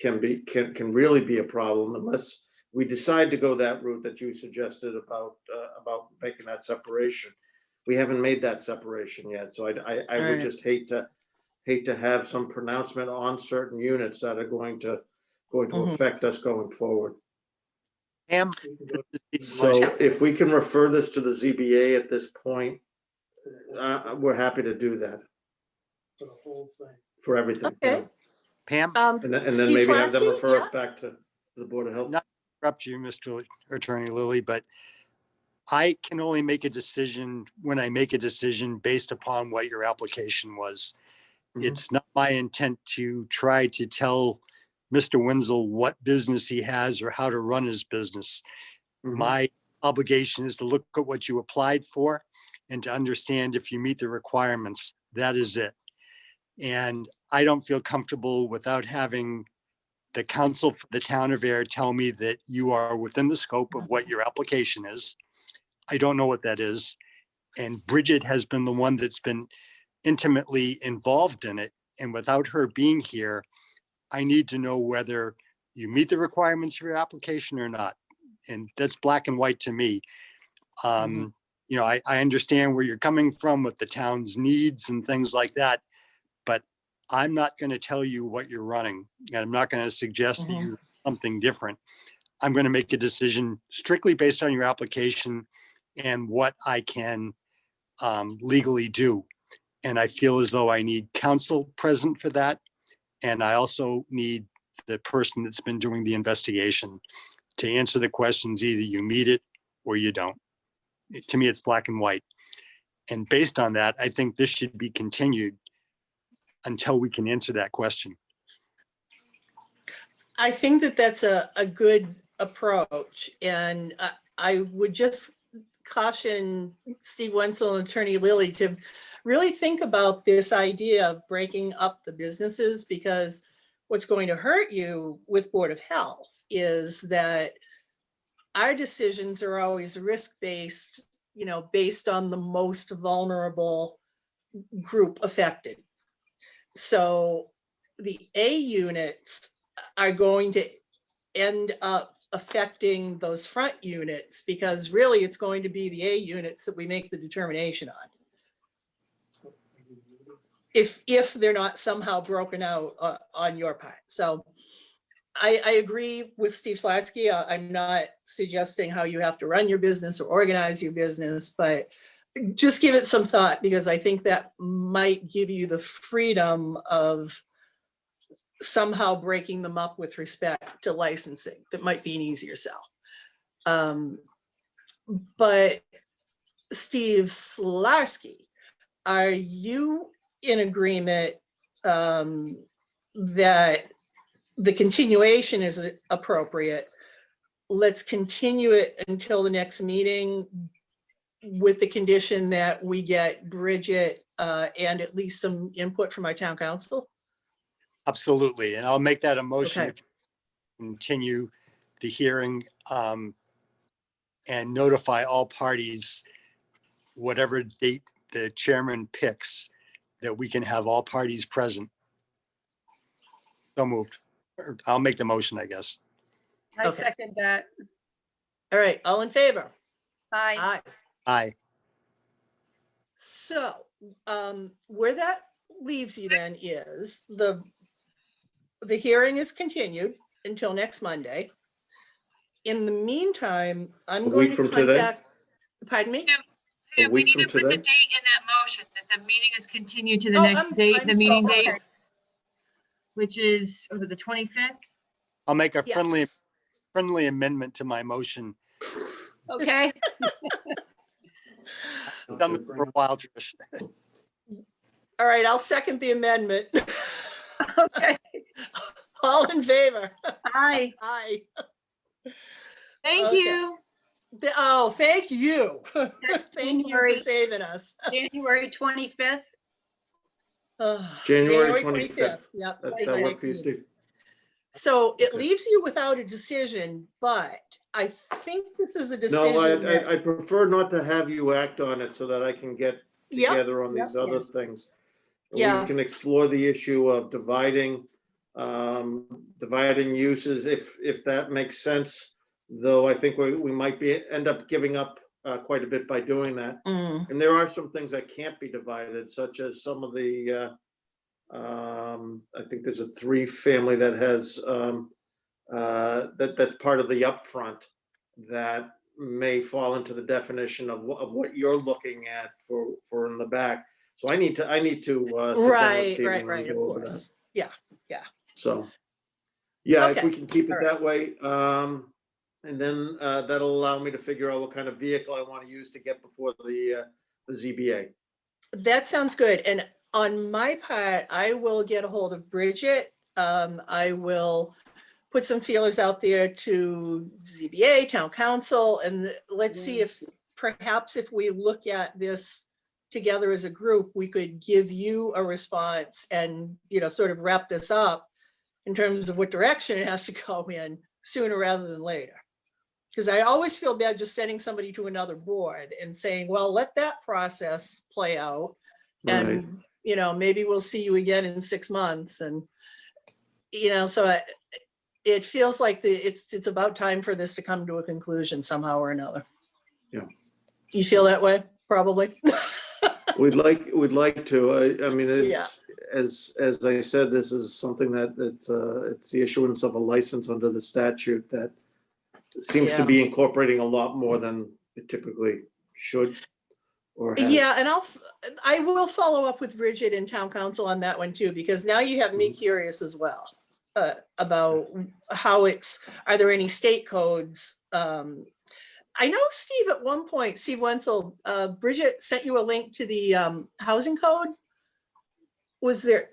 can really be a problem unless we decide to go that route that you suggested about making that separation. we haven't made that separation yet. So I would Alright. just hate to have some pronouncement on certain units that are going to Mhm. affect us going forward. Pam? We can go So Yes. if we can refer this to the ZBA at this point, we're happy to do that for the whole thing. for everything. Okay. Pam, And then Steve maybe have them Slarsky? refer Yeah. us back to the Board of Health. not to interrupt you, Mr. Attorney Lilly, but I can only make a decision when I make a decision based upon what your application was. Mhm. It's not my intent to try to tell Mr. Wenzel what business he has or how to run his business. Mhm. My obligation is to look at what you applied for and to understand if you meet the requirements. That is it. And I don't feel comfortable without having the council for the town of Ayer tell me that you are within the scope of what your application is. I don't know what that is. And Bridget has been the one that's been intimately involved in it. And without her being here, I need to know whether you meet the requirements of your application or not. And that's black and white to me. You know, I understand where you're coming from with the town's needs and things like that, but I'm not going to tell you what you're running. And I'm not going to suggest that you run something different. I'm going to make a decision strictly based on your application and what I can legally do. And I feel as though I need counsel present for that. And I also need the person that's been doing the investigation to answer the questions. Either you meet it or you don't. To me, it's black and white. And based on that, I think this should be continued until we can answer that question. I think that that's a good approach, and I would just caution Steve Wenzel and Attorney Lilly to really think about this idea of breaking up the businesses, because what's going to hurt you with Board of Health is that our decisions are always risk-based, you know, based on the most vulnerable group affected. So the A units are going to end up affecting those front units, because really it's going to be the A units that we make the determination on, if they're not somehow broken out on your part. So I agree with Steve Slarsky. I'm not suggesting how you have to run your business or organize your business, but just give it some thought, because I think that might give you the freedom of somehow breaking them up with respect to licensing. That might be an easier sell. But Steve Slarsky, are you in agreement that the continuation is appropriate? Let's continue it until the next meeting with the condition that we get Bridget and at least some input from our town council? Absolutely. And I'll make that a motion Okay. if you continue the hearing and notify all parties, whatever date the chairman picks, that we can have all parties present. So moved. Or I'll make the motion, I guess. I Okay. second that. All right, all in favor? Aye. Aye. Aye. So where that leaves you then is the hearing is continued until next Monday. In the meantime, I'm A going week to from today? contact, pardon me? A Yeah, we week need to from put the today? date in that motion, that the meeting is continued to the Oh, next date, I'm the so meeting sorry. date, which is, was it the 25th? I'll make a Yes. friendly amendment to my motion. Okay, I've done this for a while, Trish. All right, I'll second the amendment. okay. All in favor? Aye. Aye. Thank Okay. you. Oh, thank you. That's Thank you January. for saving us. January 25th. January 25th. Yep. That's is our what next we meeting. do. So it Okay. leaves you without a decision, but I think this is a No, decision that, I prefer not to have you act on it so that I can get Yep, together on yep, these other yes. things. Yeah. We can explore the issue of dividing uses if that makes sense. Though I think we might end up giving up quite a bit by doing that. Mm, And there are some things that can't be divided, such as some of the, I think there's a 3-family that has, that's part of the upfront that may fall into the definition of what you're looking at for in the back. So I need to, sit down with right, Stephen right, and right, of go over that. course. Yeah, So, yeah, if we Okay, can keep it all right. that way, and then that'll allow me to figure out what kind of vehicle I want to use to get before the ZBA. That sounds good. And on my part, I will get a hold of Bridget. I will put some feelers out there to ZBA, town council, and let's see if perhaps if we look at this together as a group, we could give you a response and, sort of wrap this up in terms of what direction it has to go in sooner rather than later. Because I always feel bad just sending somebody to another board and saying, well, let that process play out. Right. And, maybe we'll see you again in 6 months. And, so it feels like it's about time for this to come to a conclusion somehow or another. Yeah. You feel that way? Probably. We'd like to. I mean, Yeah. as I said, this is something that it's the issuance of a license under the statute that seems to Yeah. be incorporating a lot more than it typically should or has. Yeah, and I will follow up with Bridget and town council on that one too, because now you have me curious as well about how are there any state codes? I know Steve at one point, Steve Wenzel, Bridget sent you a link to the housing code. Was there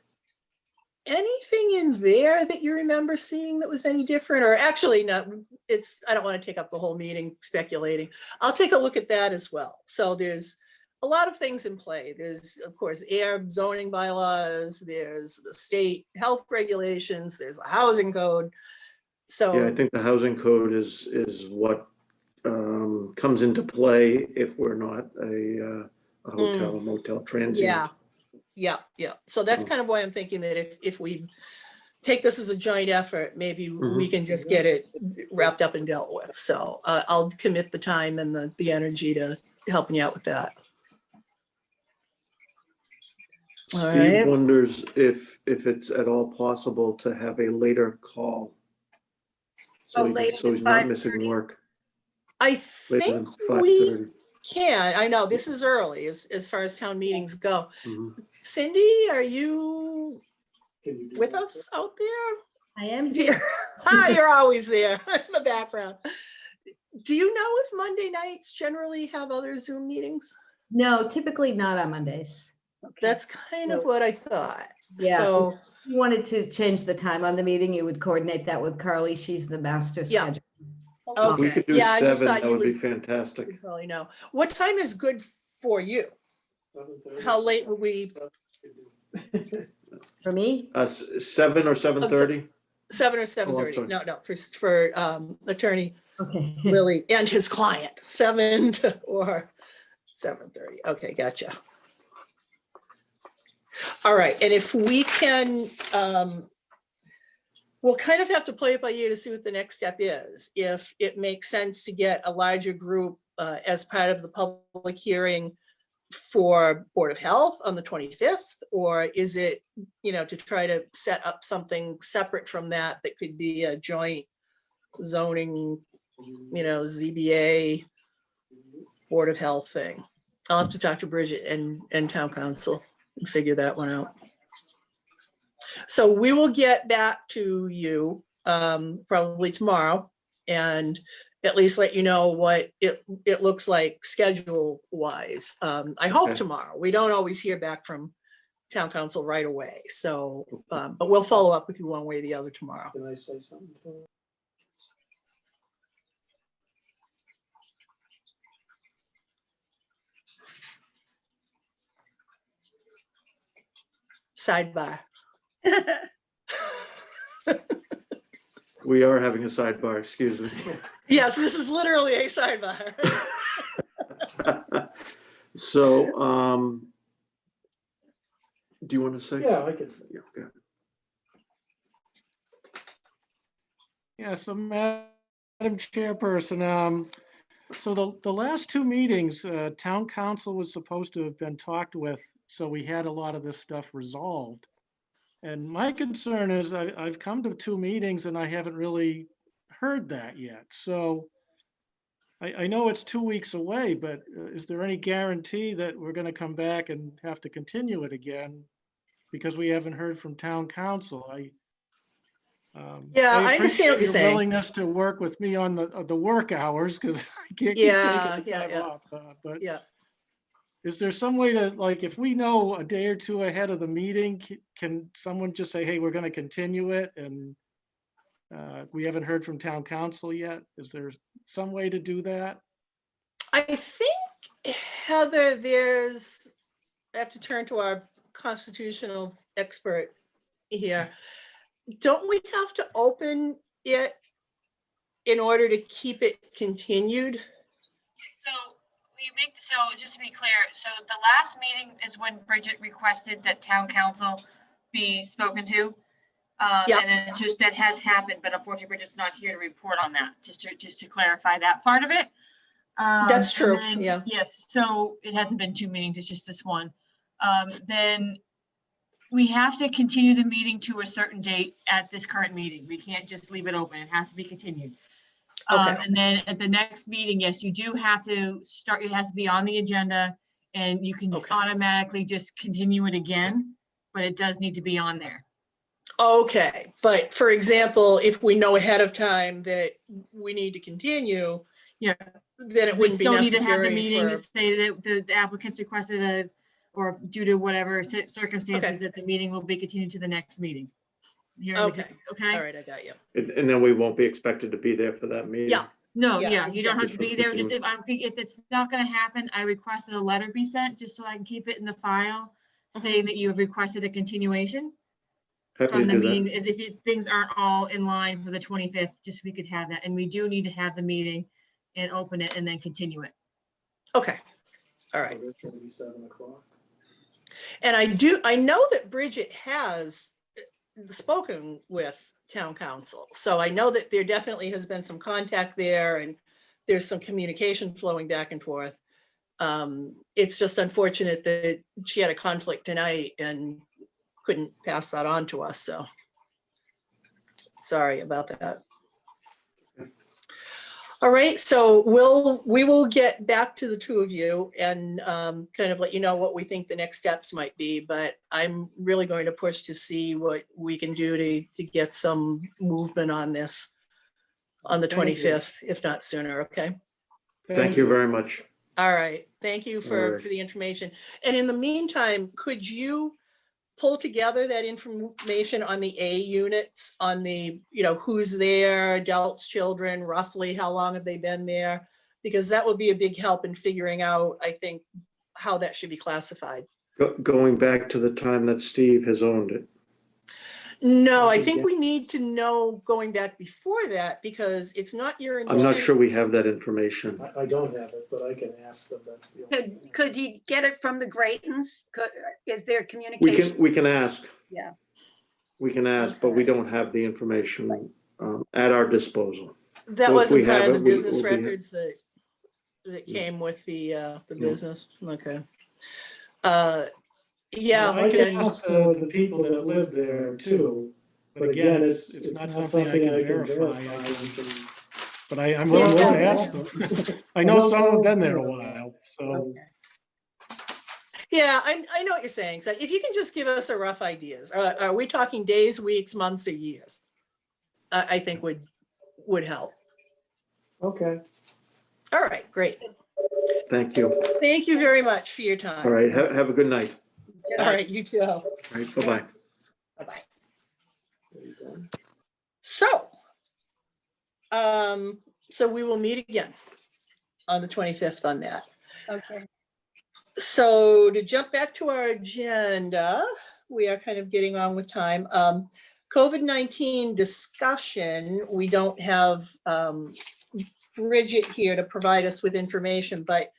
anything in there that you remember seeing that was any different? Or actually not, I don't want to take up the whole meeting speculating. I'll take a look at that as well. So there's a lot of things in play. There's, of course, Ayer zoning bylaws, there's the state health regulations, there's the housing code. So Yeah, I think the housing code is what comes into play if we're not a hotel, a motel transient. yeah. So that's kind of why I'm thinking that if we take this as a joint effort, maybe we can just get it wrapped up and dealt with. So I'll commit the time and the energy to helping you out with that. All Steve right. wonders if it's at all possible to have a later call. Oh, later So he's than not missing 5:30? work. I Later than think we 5:30. can. I know this is early as far as town meetings go. Mhm. Cindy, are you Can you do with that? us out there? I am Do here. you- Hi, you're always there in the background. Do you know if Monday nights generally have other Zoom meetings? No, typically not on Mondays. That's kind of what I thought. Yeah. So, If you wanted to change the time on the meeting, you would coordinate that with Carly. She's the master Yeah. scheduler. If we okay. could do Yeah, I just 7, thought that you would be would fantastic. probably know. What time is good for you? 7:30. How late would we, For me, 7 or 7:30? 7 or Oh, 7:30? sorry. No, for Attorney okay. Willie and his client, 7 or 7:30. Okay, gotcha. All right, and if we can, we'll kind of have to play it by ear to see what the next step is. If it makes sense to get a larger group as part of the public hearing for Board of Health on the 25th, or is it, to try to set up something separate from that that could be a joint zoning, ZBA, Board of Health thing? I'll have to talk to Bridget and town council and figure that one out. So we will get back to you probably tomorrow and at least let you know what it looks like schedule wise. I hope Okay. tomorrow. We don't always hear back from town council right away. So, but we'll follow up with you one way or the other tomorrow. Can I say something to her? Sidebar. We are having a sidebar, excuse me. Yes, this is literally a sidebar. So, do you want to say? Yeah, I can say. Yeah, okay. Yeah, so Madam Chairperson, So the last two meetings, town council was supposed to have been talked with, so we had a lot of this stuff resolved. And my concern is I've come to two meetings and I haven't really heard that yet. So I know it's 2 weeks away, but is there any guarantee that we're gonna come back and have to continue it again? Because we haven't heard from town council. Yeah, I understand what appreciate you're your saying. willingness to work with me on the work hours, because I can't keep Yeah, taking the yeah, time yeah. off. But Yeah. is there some way to, like, if we know a day or two ahead of the meeting, can someone just say, hey, we're gonna continue it, and we haven't heard from town council yet? Is there some way to do that? I think, Heather, I have to turn to our constitutional expert here. Don't we have to open it in order to keep it continued? So just to be clear, so the last meeting is when Bridget requested that town council be spoken to. Yeah. And then just that has happened, but unfortunately Bridget's not here to report on that, just to clarify that part of it. That's true, And then, yeah. yes, so it hasn't been two meetings, it's just this one. Then we have to continue the meeting to a certain date at this current meeting. We can't just leave it open, it has to be continued. Okay. And then at the next meeting, yes, you do have to start, it has to be on the agenda, and you can Okay. automatically just continue it again, but it does need to be on there. Okay, but for example, if we know ahead of time that we need to continue, Yeah. then it We wouldn't be still need to have the necessary meeting to for, say that the applicants requested a, or due to whatever circumstances, that the meeting will be continued to the next meeting. Here in the- okay, Okay? all right, I got you. And then we won't be expected to be there for that meeting. Yeah. No, Yeah, yeah, you don't have to exactly. be there. Just if it's not gonna happen, I requested a letter be sent, just so I can keep it in the file, saying that you have requested a continuation Happy to from the do meeting. that. If things aren't all in line for the 25th, just so we could have that. And we do need to have the meeting and open it and then continue it. Okay, all right. It's gonna be 7 o'clock. And I know that Bridget has spoken with town council. So I know that there definitely has been some contact there and there's some communication flowing back and forth. It's just unfortunate that she had a conflict tonight and couldn't pass that on to us, so. Sorry about that. All right, so we will get back to the two of you and kind of let you know what we think the next steps might be, but I'm really going to push to see what we can do to get some movement on this on the Thank you. 25th, if not sooner, okay? Thank you very much. All right, thank you All for right. the information. And in the meantime, could you pull together that information on the A units, on the, who's there, adults, children, roughly how long have they been there? Because that would be a big help in figuring out, I think, how that should be classified. Going back to the time that Steve has owned it. No, I think we need to know going back before that because it's not your intent. I'm not sure we have that information. I don't have it, but I can ask them. That's the only thing. Could you get it from the Greatons? Is there communication? We can ask. Yeah. We can ask, but we don't have the information at our disposal. That So if wasn't we part have of the it, business we'll be- records that came with the business, okay. Yeah, I can and- ask the people that live there too, but again, it's not something I can verify. But I'm willing to ask them. I know some have been there a while, so. Yeah, I know what you're saying. So if you can just give us a rough ideas, are we talking days, weeks, months, or years? I think would help. Okay. All right, great. Thank you. Thank you very much for your time. All right, have a good night. All right, you too. All right, bye-bye. Bye-bye. So, so we will meet again on the 25th on that. Okay. So to jump back to our agenda, we are kind of getting on with time. COVID-19 discussion, we don't have Bridget here to provide us with information, but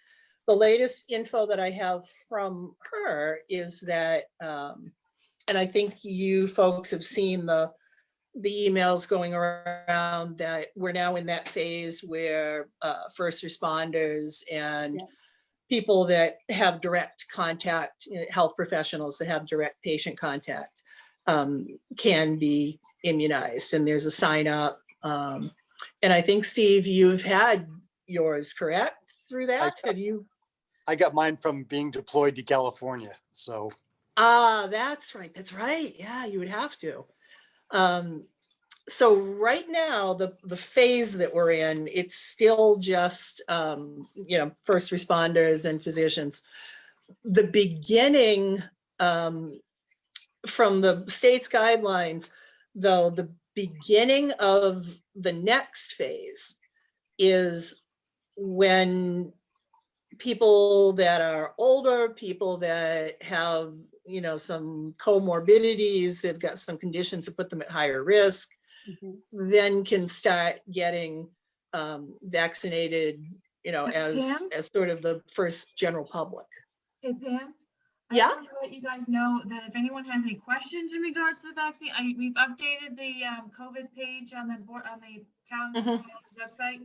the latest info that I have from her is that, and I think you folks have seen the the emails going around that we're now in that phase where first responders and Yeah. people that have direct contact, health professionals that have direct patient contact can be immunized, and there's a sign up. And I think, Steve, you've had yours, correct, through that? Have you? I got mine from being deployed to California, so. That's right. That's right. Yeah, you would have to. So right now, the phase that we're in, it's still just, first responders and physicians. The beginning, from the state's guidelines, though, the beginning of the next phase is when people that are older, people that have, some comorbidities, they've got some conditions that put them at higher risk, then can start getting vaccinated, as sort of the first general public. Hey, Pam? Yeah. I want to let you guys know that if anyone has any questions in regards to the vaccine, we've updated the COVID page on the board, on the town website.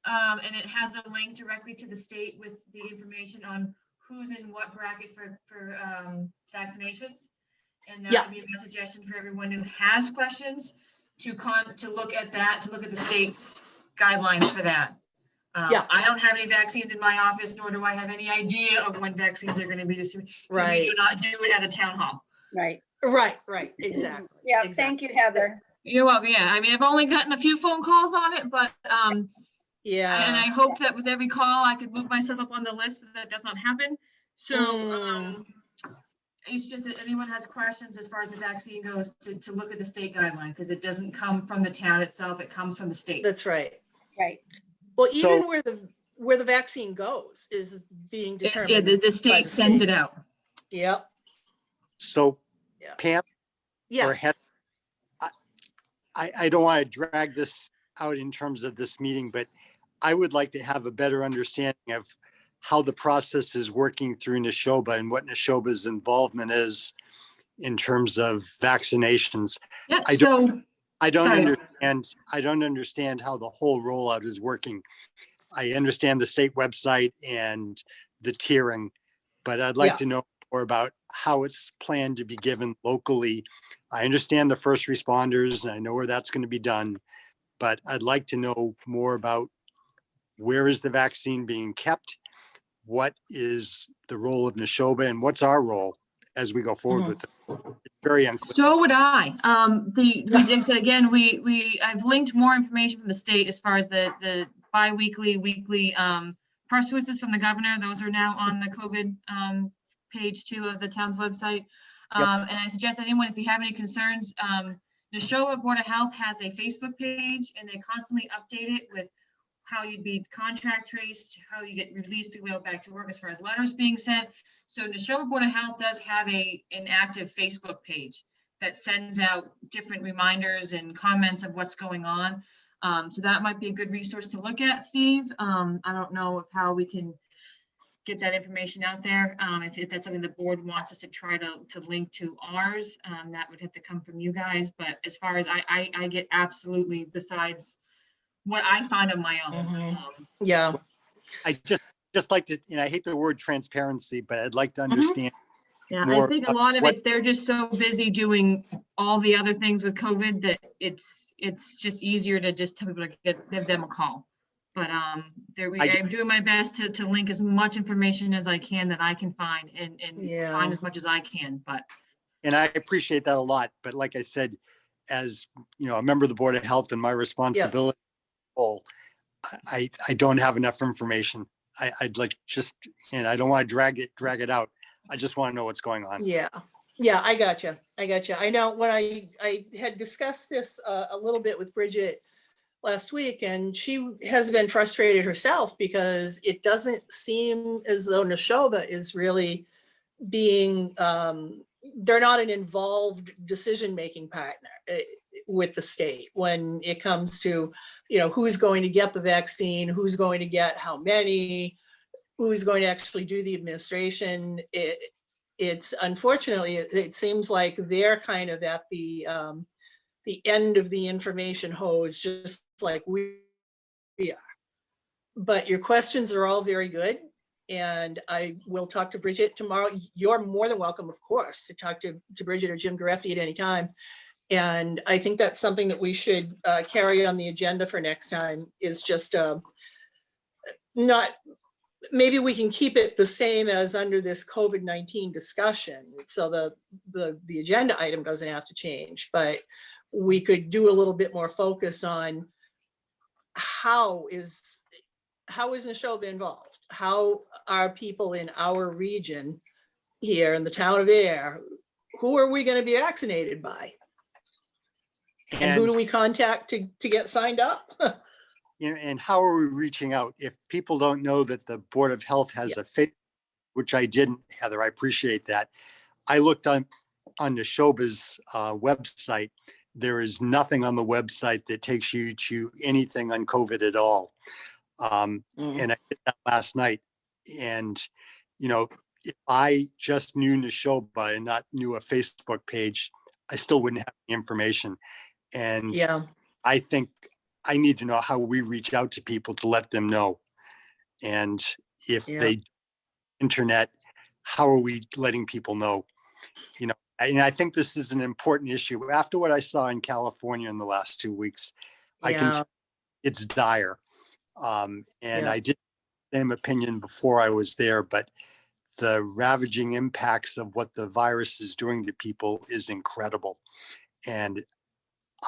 And it has a link directly to the state with the information on who's in what bracket for vaccinations. And that would be my suggestion for everyone who has questions to look at that, to look at the state's guidelines for that. I don't have any vaccines in my office, nor do I have any idea of when vaccines are going to be distributed. Right. We do not do it at a town hall. Right. Right. Exactly. Yeah. Exactly. Thank you, Heather. You're welcome. Yeah. I mean, I've only gotten a few phone calls on it, but Yeah. and I hope that with every call I could move myself up on the list, but that does not happen. So it's just that anyone has questions as far as the vaccine goes to look at the state guideline, because it doesn't come from the town itself, it comes from the state. That's right. Right. Well, even So- where the vaccine goes is being determined. Yeah, the by state sends it out. Yep. So Yeah. Pam, Yes. I don't want to drag this out in terms of this meeting, but I would like to have a better understanding of how the process is working through Neshoba and what Neshoba's involvement is in terms of vaccinations. Yeah, I so, I don't Sorry. understand. I don't understand how the whole rollout is working. I understand the state website and the tiering, but I'd like Yeah. to know more about how it's planned to be given locally. I understand the first responders and I know where that's going to be done, but I'd like to know more about where is the vaccine being kept? What is the role of Neshoba and what's our role as we go forward with it? It's very unclear. so would I. Like I said, again, I've linked more information from the state as far as the bi-weekly, weekly press releases from the governor. Those are now on the COVID page 2 of the town's website. And I suggest anyone, if you have any concerns, Neshoba Board of Health has a Facebook page and they constantly update it with how you'd be contract traced, how you get released to go back to work as far as letters being sent. So Neshoba Board of Health does have an active Facebook page that sends out different reminders and comments of what's going on. So that might be a good resource to look at, Steve. I don't know of how we can get that information out there. If that's something the board wants us to try to link to ours, that would have to come from you guys. But as far as I get absolutely, besides what I find on my own. Yeah. I just like to, I hate the word transparency, but I'd like to understand. Yeah, I more think a about lot of what- it's, they're just so busy doing all the other things with COVID that it's just easier to just tell people to give them a call. But I'm doing my best to link as much information as I can that I can find and Yeah. find as much as I can, but. And I appreciate that a lot. But like I said, as a member of the Board of Health and my responsibility, I don't have enough information. I'd like and I don't want to drag it out. I just want to know what's going on. Yeah. I gotcha. I know when I had discussed this a little bit with Bridget last week, and she has been frustrated herself because it doesn't seem as though Neshoba is really being, they're not an involved decision-making partner with the state when it comes to, who's going to get the vaccine, who's going to get how many, who's going to actually do the administration. It's unfortunately, it seems like they're kind of at the the end of the information hose, just like we are. But your questions are all very good. And I will talk to Bridget tomorrow. You're more than welcome, of course, to talk to Bridget or Jim Gareffi at any time. And I think that's something that we should carry on the agenda for next time, is just not, maybe we can keep it the same as under this COVID-19 discussion. So the agenda item doesn't have to change, but we could do a little bit more focus on how is Neshoba involved? How are people in our region here in the town of Ayer, who are we going to be vaccinated by? And who do we contact to get signed up? And how are we reaching out? If people don't know that the Board of Health has a Facebook, which I didn't, Heather, I appreciate that. I looked on Neshoba's website. There is nothing on the website that takes you to anything on COVID at all. And I did that last night. And, you know, if I just knew Neshoba and not knew a Facebook page, I still wouldn't have the information. And Yeah. I think I need to know how we reach out to people to let them know. And if they internet, how are we letting people know? You know, and I think this is an important issue. After what I saw in California in the last 2 weeks, I can tell it's dire. And I did the same opinion before I was there, but the ravaging impacts of what the virus is doing to people is incredible. And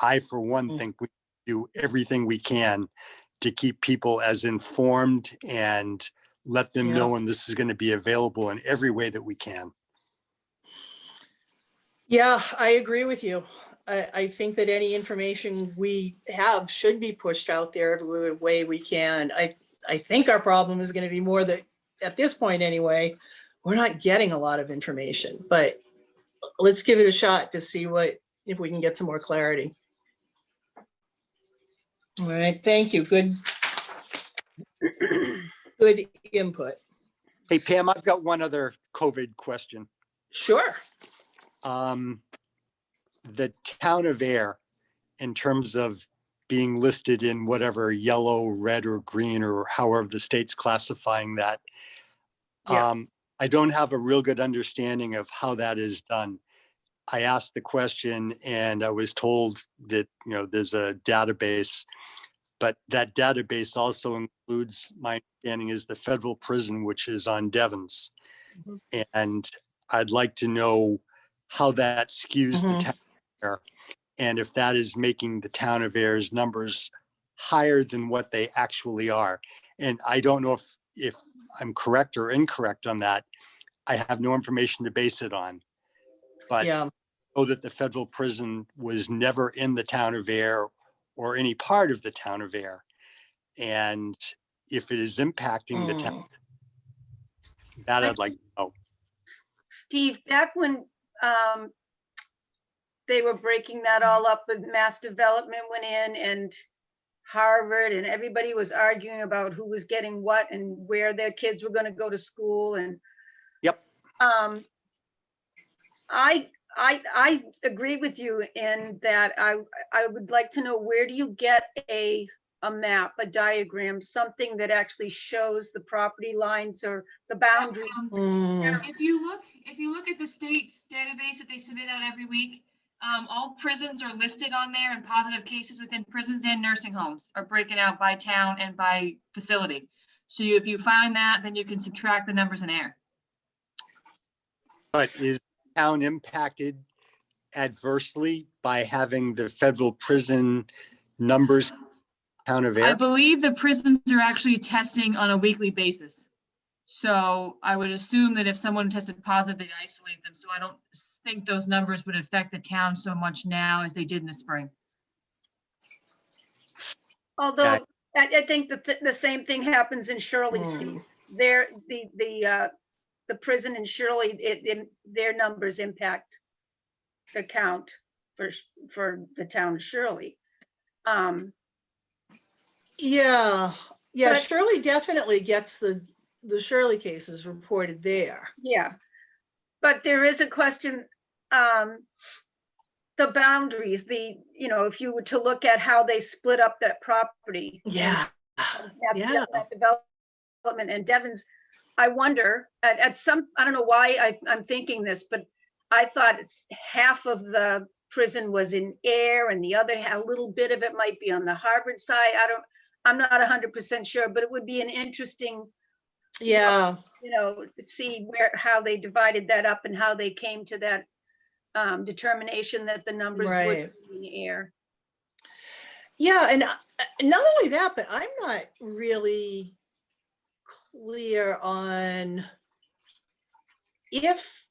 I, for one, think we do everything we can to keep people as informed and let them know when this is going to be available in every way that we can. Yeah, I agree with you. I think that any information we have should be pushed out there every way we can. I think our problem is going to be more that at this point anyway, we're not getting a lot of information, but let's give it a shot to see if we can get some more clarity. All right, thank you. Good input. Hey, Pam, I've got one other COVID question. Sure. The town of Ayer, in terms of being listed in whatever yellow, red, or green, or however the state's classifying that, I don't have a real good understanding of how that is done. I asked the question and I was told that, you know, there's a database, but that database also includes, my understanding is the federal prison, which is on Devon's. And I'd like to know how that skews the town of Ayer, and if that is making the town of Ayer's numbers higher than what they actually are. And I don't know if I'm correct or incorrect on that. I have no information to base it on. But I know that the federal prison was never in the town of Ayer or any part of the town of Ayer. And if it is impacting the town, that I'd like to know. Steve, back when they were breaking that all up, with mass development went in and Harvard and everybody was arguing about who was getting what and where their kids were going to go to school. And I agree with you in that I would like to know, where do you get a map, a diagram, something that actually shows the property lines or the boundaries? If you look at the state's database that they submit out every week, all prisons are listed on there, and positive cases within prisons and nursing homes are broken out by town and by facility. So if you find that, then you can subtract the numbers in Ayer. But is the town impacted adversely by having the federal prison numbers town of Ayer? I believe the prisons are actually testing on a weekly basis. So I would assume that if someone tested positive, they'd isolate them. So I don't think those numbers would affect the town so much now as they did in the spring. Although I think that the same thing happens in Shirley, Steve. There, the prison in Shirley, their numbers impact the count for the town of Shirley. Yeah, But- Shirley definitely gets the Shirley cases reported there. Yeah, but there is a question. the boundaries, if you were to look at how they split up that property. Yeah, yeah. That development and Devon's, I wonder, at some, I don't know why I'm thinking this, but I thought it's half of the prison was in Ayer and the other, a little bit of it might be on the Harvard side. I'm not 100% sure, but it would be an interesting, Yeah, see how they divided that up and how they came to that determination that the numbers would right. be in the air. Yeah, and not only that, but I'm not really clear on if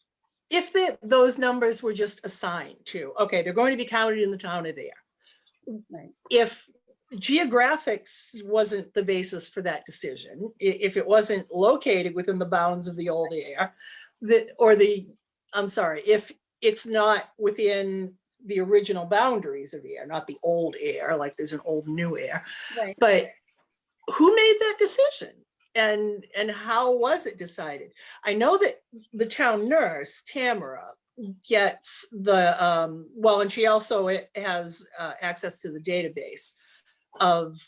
those numbers were just assigned to, okay, they're going to be counted in the town of Ayer. Right. If geographics wasn't the basis for that decision, if it wasn't located within the bounds of the old Ayer, if it's not within the original boundaries of Ayer, not the old Ayer, like there's an old new Ayer, Right. but who made that decision? And how was it decided? I know that the town nurse, Tamara, gets the, and she also has access to the database of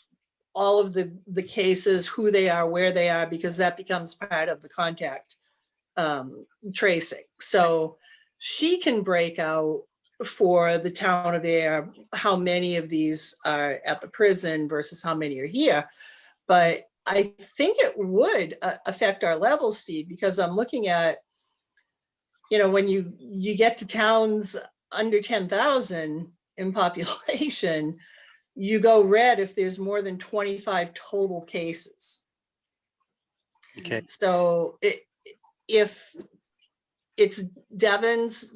all of the cases, who they are, where they are, because that becomes part of the contact tracing. So she can break out for the town of Ayer how many of these are at the prison versus how many are here. But I think it would affect our levels, Steve, because I'm looking at, when you get to towns under 10,000 in population, you go red if there's more than 25 total cases. Okay. So if it's Devon's,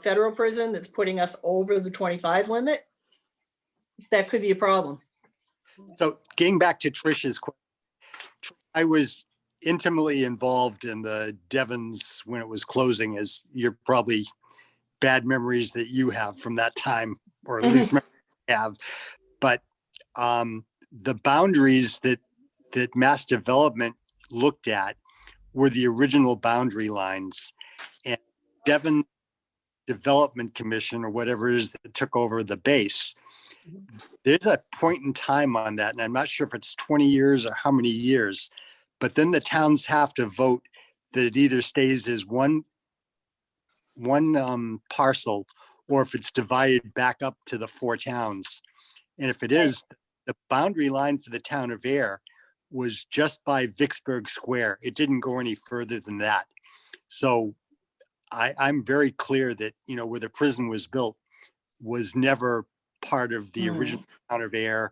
federal prison that's putting us over the 25 limit, that could be a problem. So getting back to Trish's question, I was intimately involved in the Devon's when it was closing, as you're probably bad memories that you have from that time, or at least have. But the boundaries that Mass Development looked at were the original boundary lines, and Devon Development Commission, or whatever it is, that took over the base. There's a point in time on that, and I'm not sure if it's 20 years or how many years, but then the towns have to vote that it either stays as one parcel, or if it's divided back up to the 4 towns. And if it is, the boundary line for the town of Ayer was just by Vicksburg Square. It didn't go any further than that. So I'm very clear that, where the prison was built was never part of the original town of Ayer,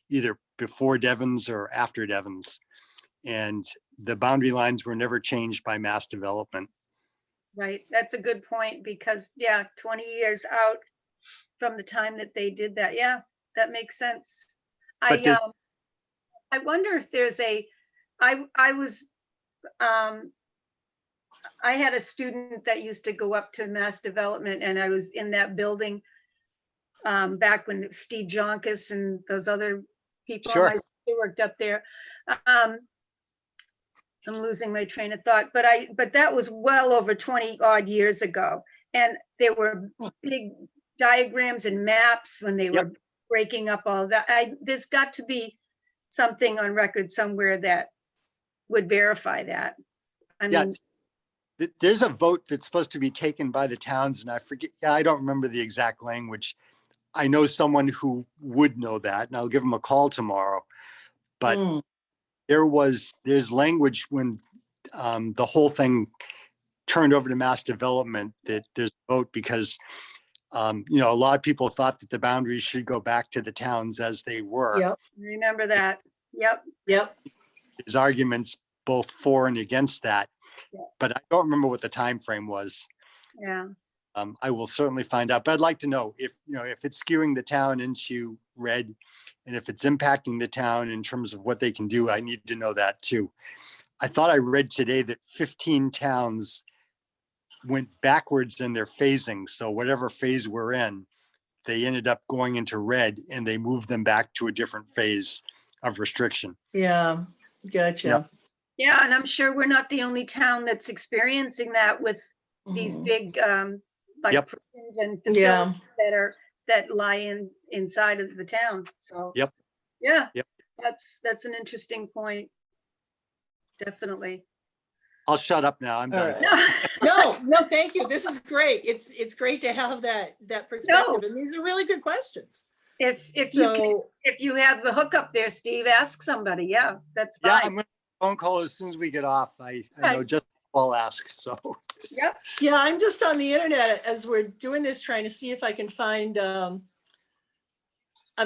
either before Devon's or after Devon's. And the boundary lines were never changed by Mass Development. Right. That's a good point, because 20 years out from the time that they did that. Yeah, that makes sense. But I wonder if there's I had a student that used to go up to Mass Development, and I was in that building back when Steve Jonkus and those other people Sure. they worked up there. I'm losing my train of thought, but that was well over 20 odd years ago. And there were big diagrams and maps when they were breaking up all that. There's got to be something on record somewhere that would verify that. I mean, there's a vote that's supposed to be taken by the towns, and I forget, I don't remember the exact language. I know someone who would know that, and I'll give them a call tomorrow. But there's language when the whole thing turned over to Mass Development that there's a vote, because a lot of people thought that the boundaries should go back to the towns as they were. Yep. remember that. Yep. There's arguments both for and against that, Yeah. but I don't remember what the time frame was. Yeah. I will certainly find out, but I'd like to know if it's skewing the town into red, and if it's impacting the town in terms of what they can do. I need to know that too. I thought I read today that 15 towns went backwards in their phasing. So whatever phase we're in, they ended up going into red, and they moved them back to a different phase of restriction. Yeah, gotcha. Yep. Yeah, and I'm sure we're not the only town that's experiencing that with these big like Yep. prisons and Yeah. facilities that lie inside of the town, so. Yep. Yeah. Yep. That's an interesting point. Definitely. I'll shut up now. I'm All done. right. No, thank you. This is great. It's great to have that perspective, and these are really good questions. If you can, So, if you have the hookup there, Steve, ask somebody. Yeah, that's Yeah, I'm fine. going to phone call as soon as we get off. I know Right. just I'll ask, so. Yep. yeah, I'm just on the internet as we're doing this, trying to see if I can find, I've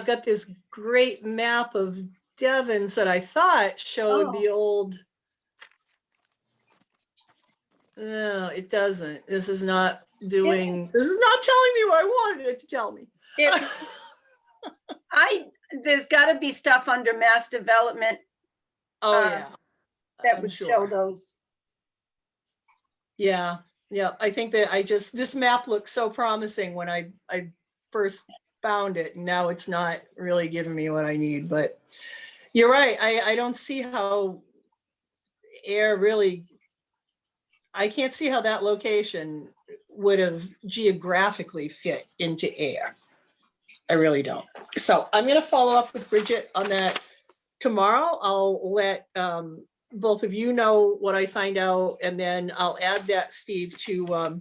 got this great map of Devon's that I thought showed the old. No, it doesn't. This is not telling me what I wanted it to tell me. There's gotta be stuff under mass development Oh, Uh, yeah. that I'm would show sure. those. Yeah, I think that this map looked so promising when I first found it, and now it's not really giving me what I need, but you're right. I don't see how Ayer really, I can't see how that location would have geographically fit into Ayer. I really don't. So I'm going to follow up with Bridget on that tomorrow. I'll let both of you know what I find out, and then I'll add that, Steve, to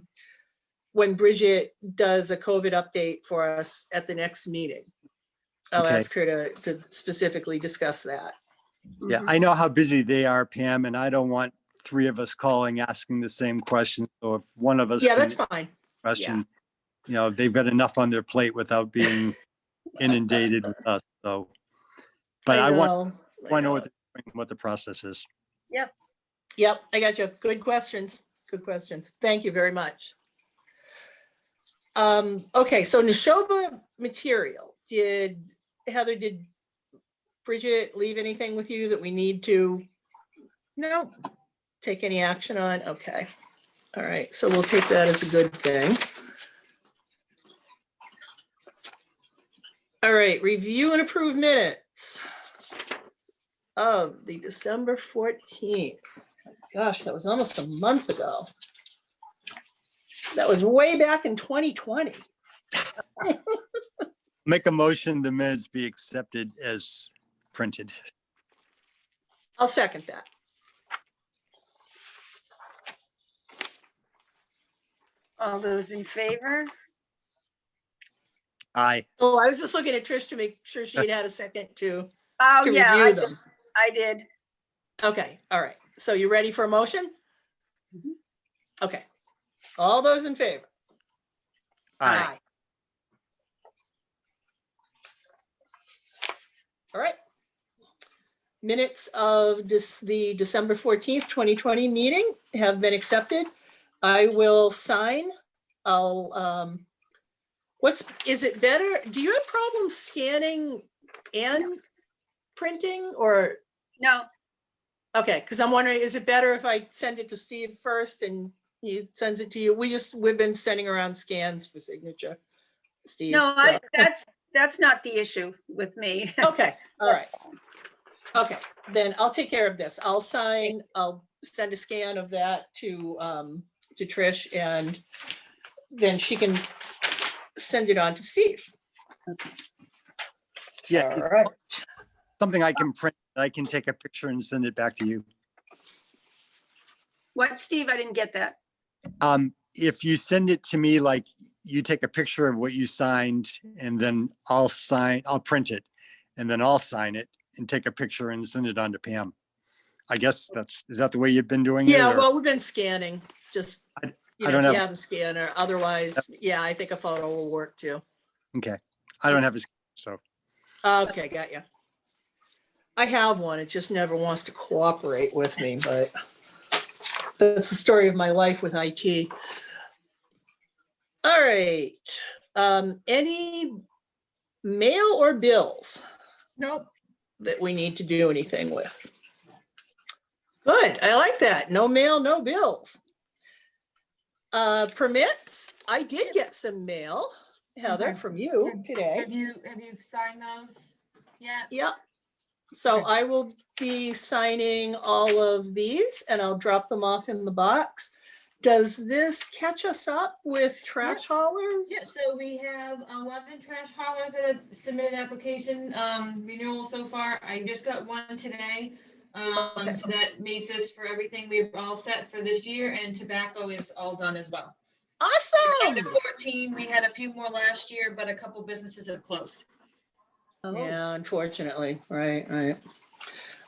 when Bridget does a COVID update for us at the next meeting. I'll Okay. ask her to specifically discuss that. Yeah, Mhm. I know how busy they are, Pam, and I don't want three of us calling, asking the same question. So if one of us Yeah, can that's fine. question, they've got enough on their plate without being inundated with us. So, but I want to know what the process is. Yep, I got you. Good questions. Good questions. Thank you very much. Okay, so Neshoba material. Heather, did Bridget leave anything with you that we need to take any action on? Okay. All right, so we'll take that as a good thing. All right, review and approve minutes of the December 14th. Gosh, that was almost a month ago. That was way back in 2020. Make a motion the minutes be accepted as printed. I'll second that. All those in favor? Aye. Oh, I was just looking at Trish to make sure she had a second to Oh, yeah, review them. I did. Okay, all right. So you ready for a motion? Mhm. Okay. All those in favor? Aye. All right. Minutes of the December 14th, 2020 meeting have been accepted. I will sign. Is it better? Do you have problems scanning and printing, or? No, Okay, because I'm wondering, is it better if I send it to Steve first and he sends it to you? We've been sending around scans for signature, Steve. no, so- that's not the issue with me. Okay, all right. Okay, then I'll take care of this. I'll send a scan of that to Trish, and then she can send it on to Steve. Yeah, All right. something I can print. I can take a picture and send it back to you. What, Steve? I didn't get that. If you send it to me, like you take a picture of what you signed, and then I'll print it, and then I'll sign it and take a picture and send it on to Pam. I guess is that the way you've been doing it? Yeah, or- well, we've been scanning, just, I if don't you have- have a scanner. Otherwise, yeah, I think a photo will work too. Okay, I don't have a, so, Okay, got you. I have one. It just never wants to cooperate with me, but that's the story of my life with IT. All right. Any mail or bills Nope. that we need to do anything with? Good. I like that. No mail, no bills. Permits. I did get some mail, Heather, Okay. from you today. Have you signed those yet? Yep. So Okay. I will be signing all of these, and I'll drop them off in the box. does this catch us up with trash haulers? Yeah, so we have 11 trash haulers that have submitted application renewal so far. I just got one today. Okay. So that meets us for everything. We're all set for this year, and tobacco is all done as well. Up to Awesome. 14, we had a few more last year, but a couple businesses have closed. Yeah, unfortunately, right.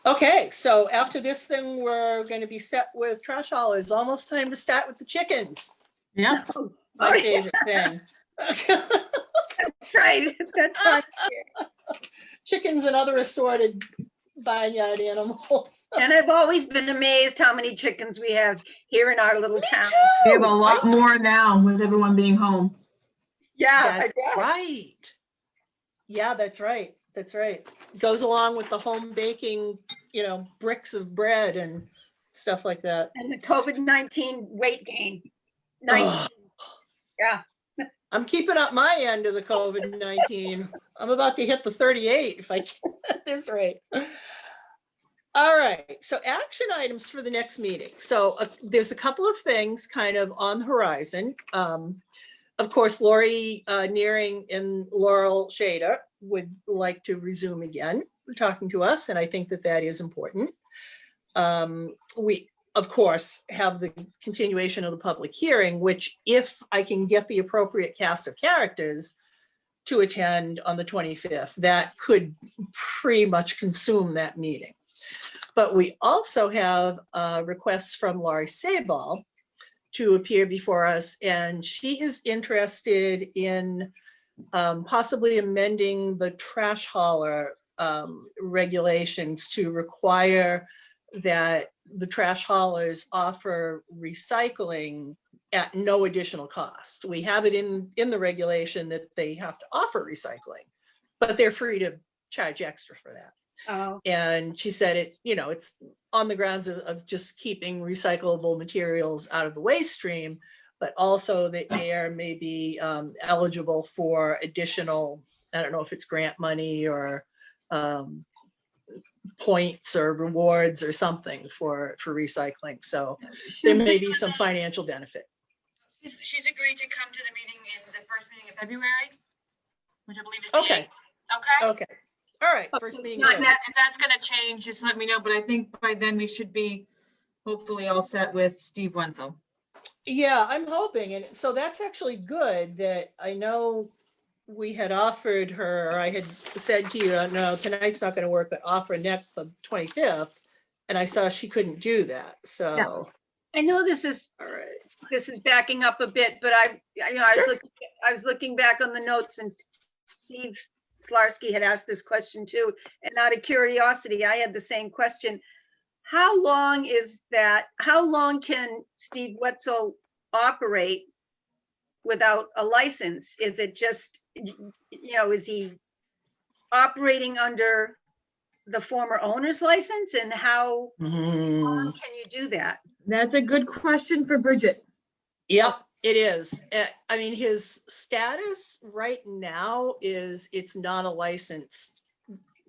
Okay, so after this, then we're going to be set with trash haulers. Almost time to start with the chickens. Yeah. My favorite thing. Right, at that time of year. Chickens and other assorted barnyard animals. And I've always been amazed how many chickens we have here in our little town. We have a lot more now with everyone being home. Yeah, That's right. Yeah, that's right. That's right. Goes along with the home baking, bricks of bread and stuff like that. and the COVID-19 weight gain. 19, Ugh. yeah. I'm keeping up my end of the COVID-19. I'm about to hit the 38 if I can at this rate. All right, so action items for the next meeting. So there's a couple of things kind of on the horizon. Of course, Lori Nearing and Laurel Shader would like to resume again talking to us, and I think that that is important. We, of course, have the continuation of the public hearing, which if I can get the appropriate cast of characters to attend on the 25th, that could pretty much consume that meeting. But we also have requests from Laurie Sabal to appear before us, and she is interested in possibly amending the trash hauler regulations to require that the trash haulers offer recycling at no additional cost. We have it in the regulation that they have to offer recycling, but they're free to charge extra for that. Oh, And she said it's on the grounds of just keeping recyclable materials out of the waste stream, but also that Ayer may be eligible for additional, I don't know if it's grant money or points or rewards or something for recycling. So there may be some financial benefit. She's agreed to come to the meeting in the first meeting of February, which I believe is the Okay, 8th. Okay. okay. All right, first meeting. in Not February. that, if that's gonna change, just let me know, but I think by then we should be hopefully all set with Steve Wenzel. Yeah, I'm hoping. And so that's actually good that I know we had offered her, or I had said to you, no, tonight's not going to work, but offer next the 25th. And I saw she couldn't do that. So, I know this is all right. backing up a bit, but I Sure. was looking back on the notes, and Steve Slarsky had asked this question too. And out of curiosity, I had the same question. How long can Steve Wetzel operate without a license? Is it just, is he operating under the former owner's license? And how long can you do that? That's a good question for Bridget. Yep, it is. I mean, his status right now is it's not a licensed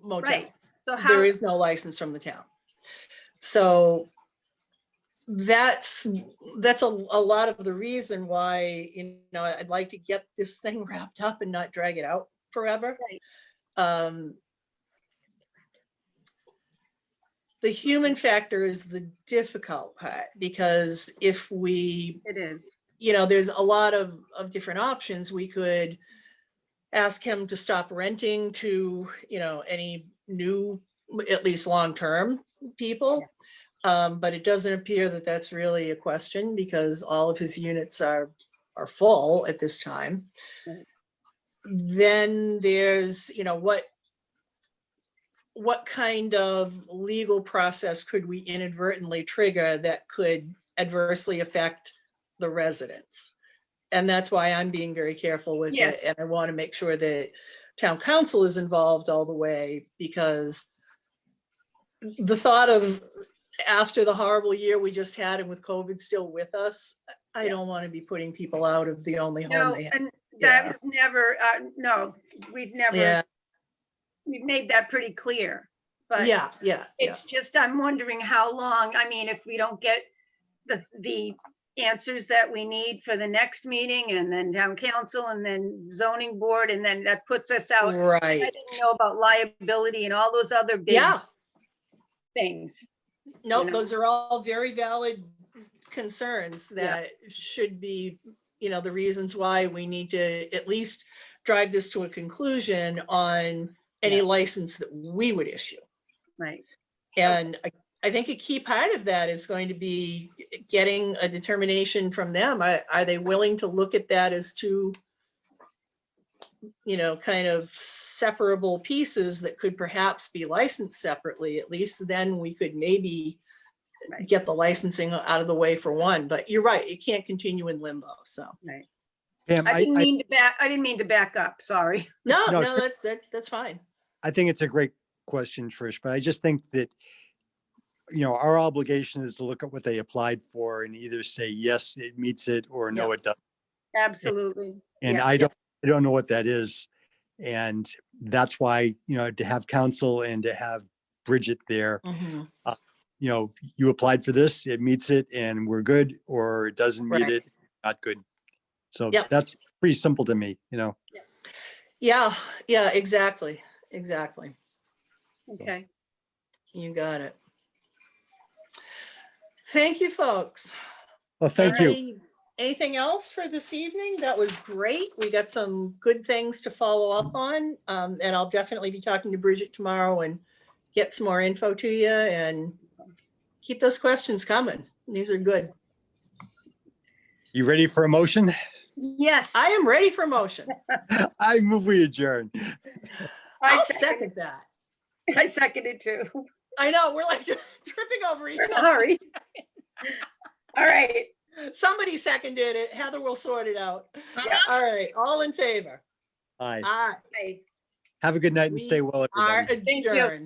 motel. Right. So how? There is no license from the town. So that's a lot of the reason why, I'd like to get this thing wrapped up and not drag it out forever. Right. The human factor is the difficult part, because if we, It is. there's a lot of different options. We could ask him to stop renting to, any new, at least long-term people. But it doesn't appear that that's really a question, because all of his units are full at this time. Right. Then there's, what kind of legal process could we inadvertently trigger that could adversely affect the residents? And that's why I'm being very careful with Yes. it. And I want to make sure that town council is involved all the way, because the thought of, after the horrible year we just had and with COVID still with us, I don't want to be putting people out of the only home No, they have. and Yeah. that was never, no, we've never, we've made that pretty clear. But Yeah. it's just, I'm wondering how long, I mean, if we don't get the answers that we need for the next meeting, and then town council, and then zoning board, and then that puts us out. I Right. didn't know about liability and all those other big Yeah, things. no, know? those are all very valid concerns Yeah. that should be, the reasons why we need to at least drive this to a conclusion on any Yeah. license that we would issue. Right. And I think a key part of that is going to be getting a determination from them. Are they willing to look at that as two, kind of separable pieces that could perhaps be licensed separately? At least then we could maybe Right. get the licensing out of the way for one. But you're right, it can't continue in limbo. So Right. Pam, I didn't mean to back up, sorry. no, No, that's fine. I think it's a great question, Trish, but I just think that, our obligation is to look at what they applied for and either say, yes, it meets it, or no, Yeah. it doesn't. Absolutely. And Yeah. I don't know what that is. And that's why, to have counsel and to have Bridget there, Mhm. you applied for this, it meets it and we're good, or it doesn't meet Right. it, not good. So Yep. that's pretty simple to me, Yeah, exactly. Okay. You got it. Thank you, folks. Well, thank you. Anything else for this evening? That was great. We got some good things to follow up on. And I'll definitely be talking to Bridget tomorrow and get some more info to you, and keep those questions coming. These are good. You ready for a motion? Yes. I am ready for motion. I move we adjourn. I'll second that. I second it too. I know, we're like tripping over each We're in a other. hurry. All right. Somebody seconded it. Heather will sort it out. Yeah. All right, all in favor? Aye. Aye. Hey, Have a good night and stay We well, are everybody. Thank you. adjourned.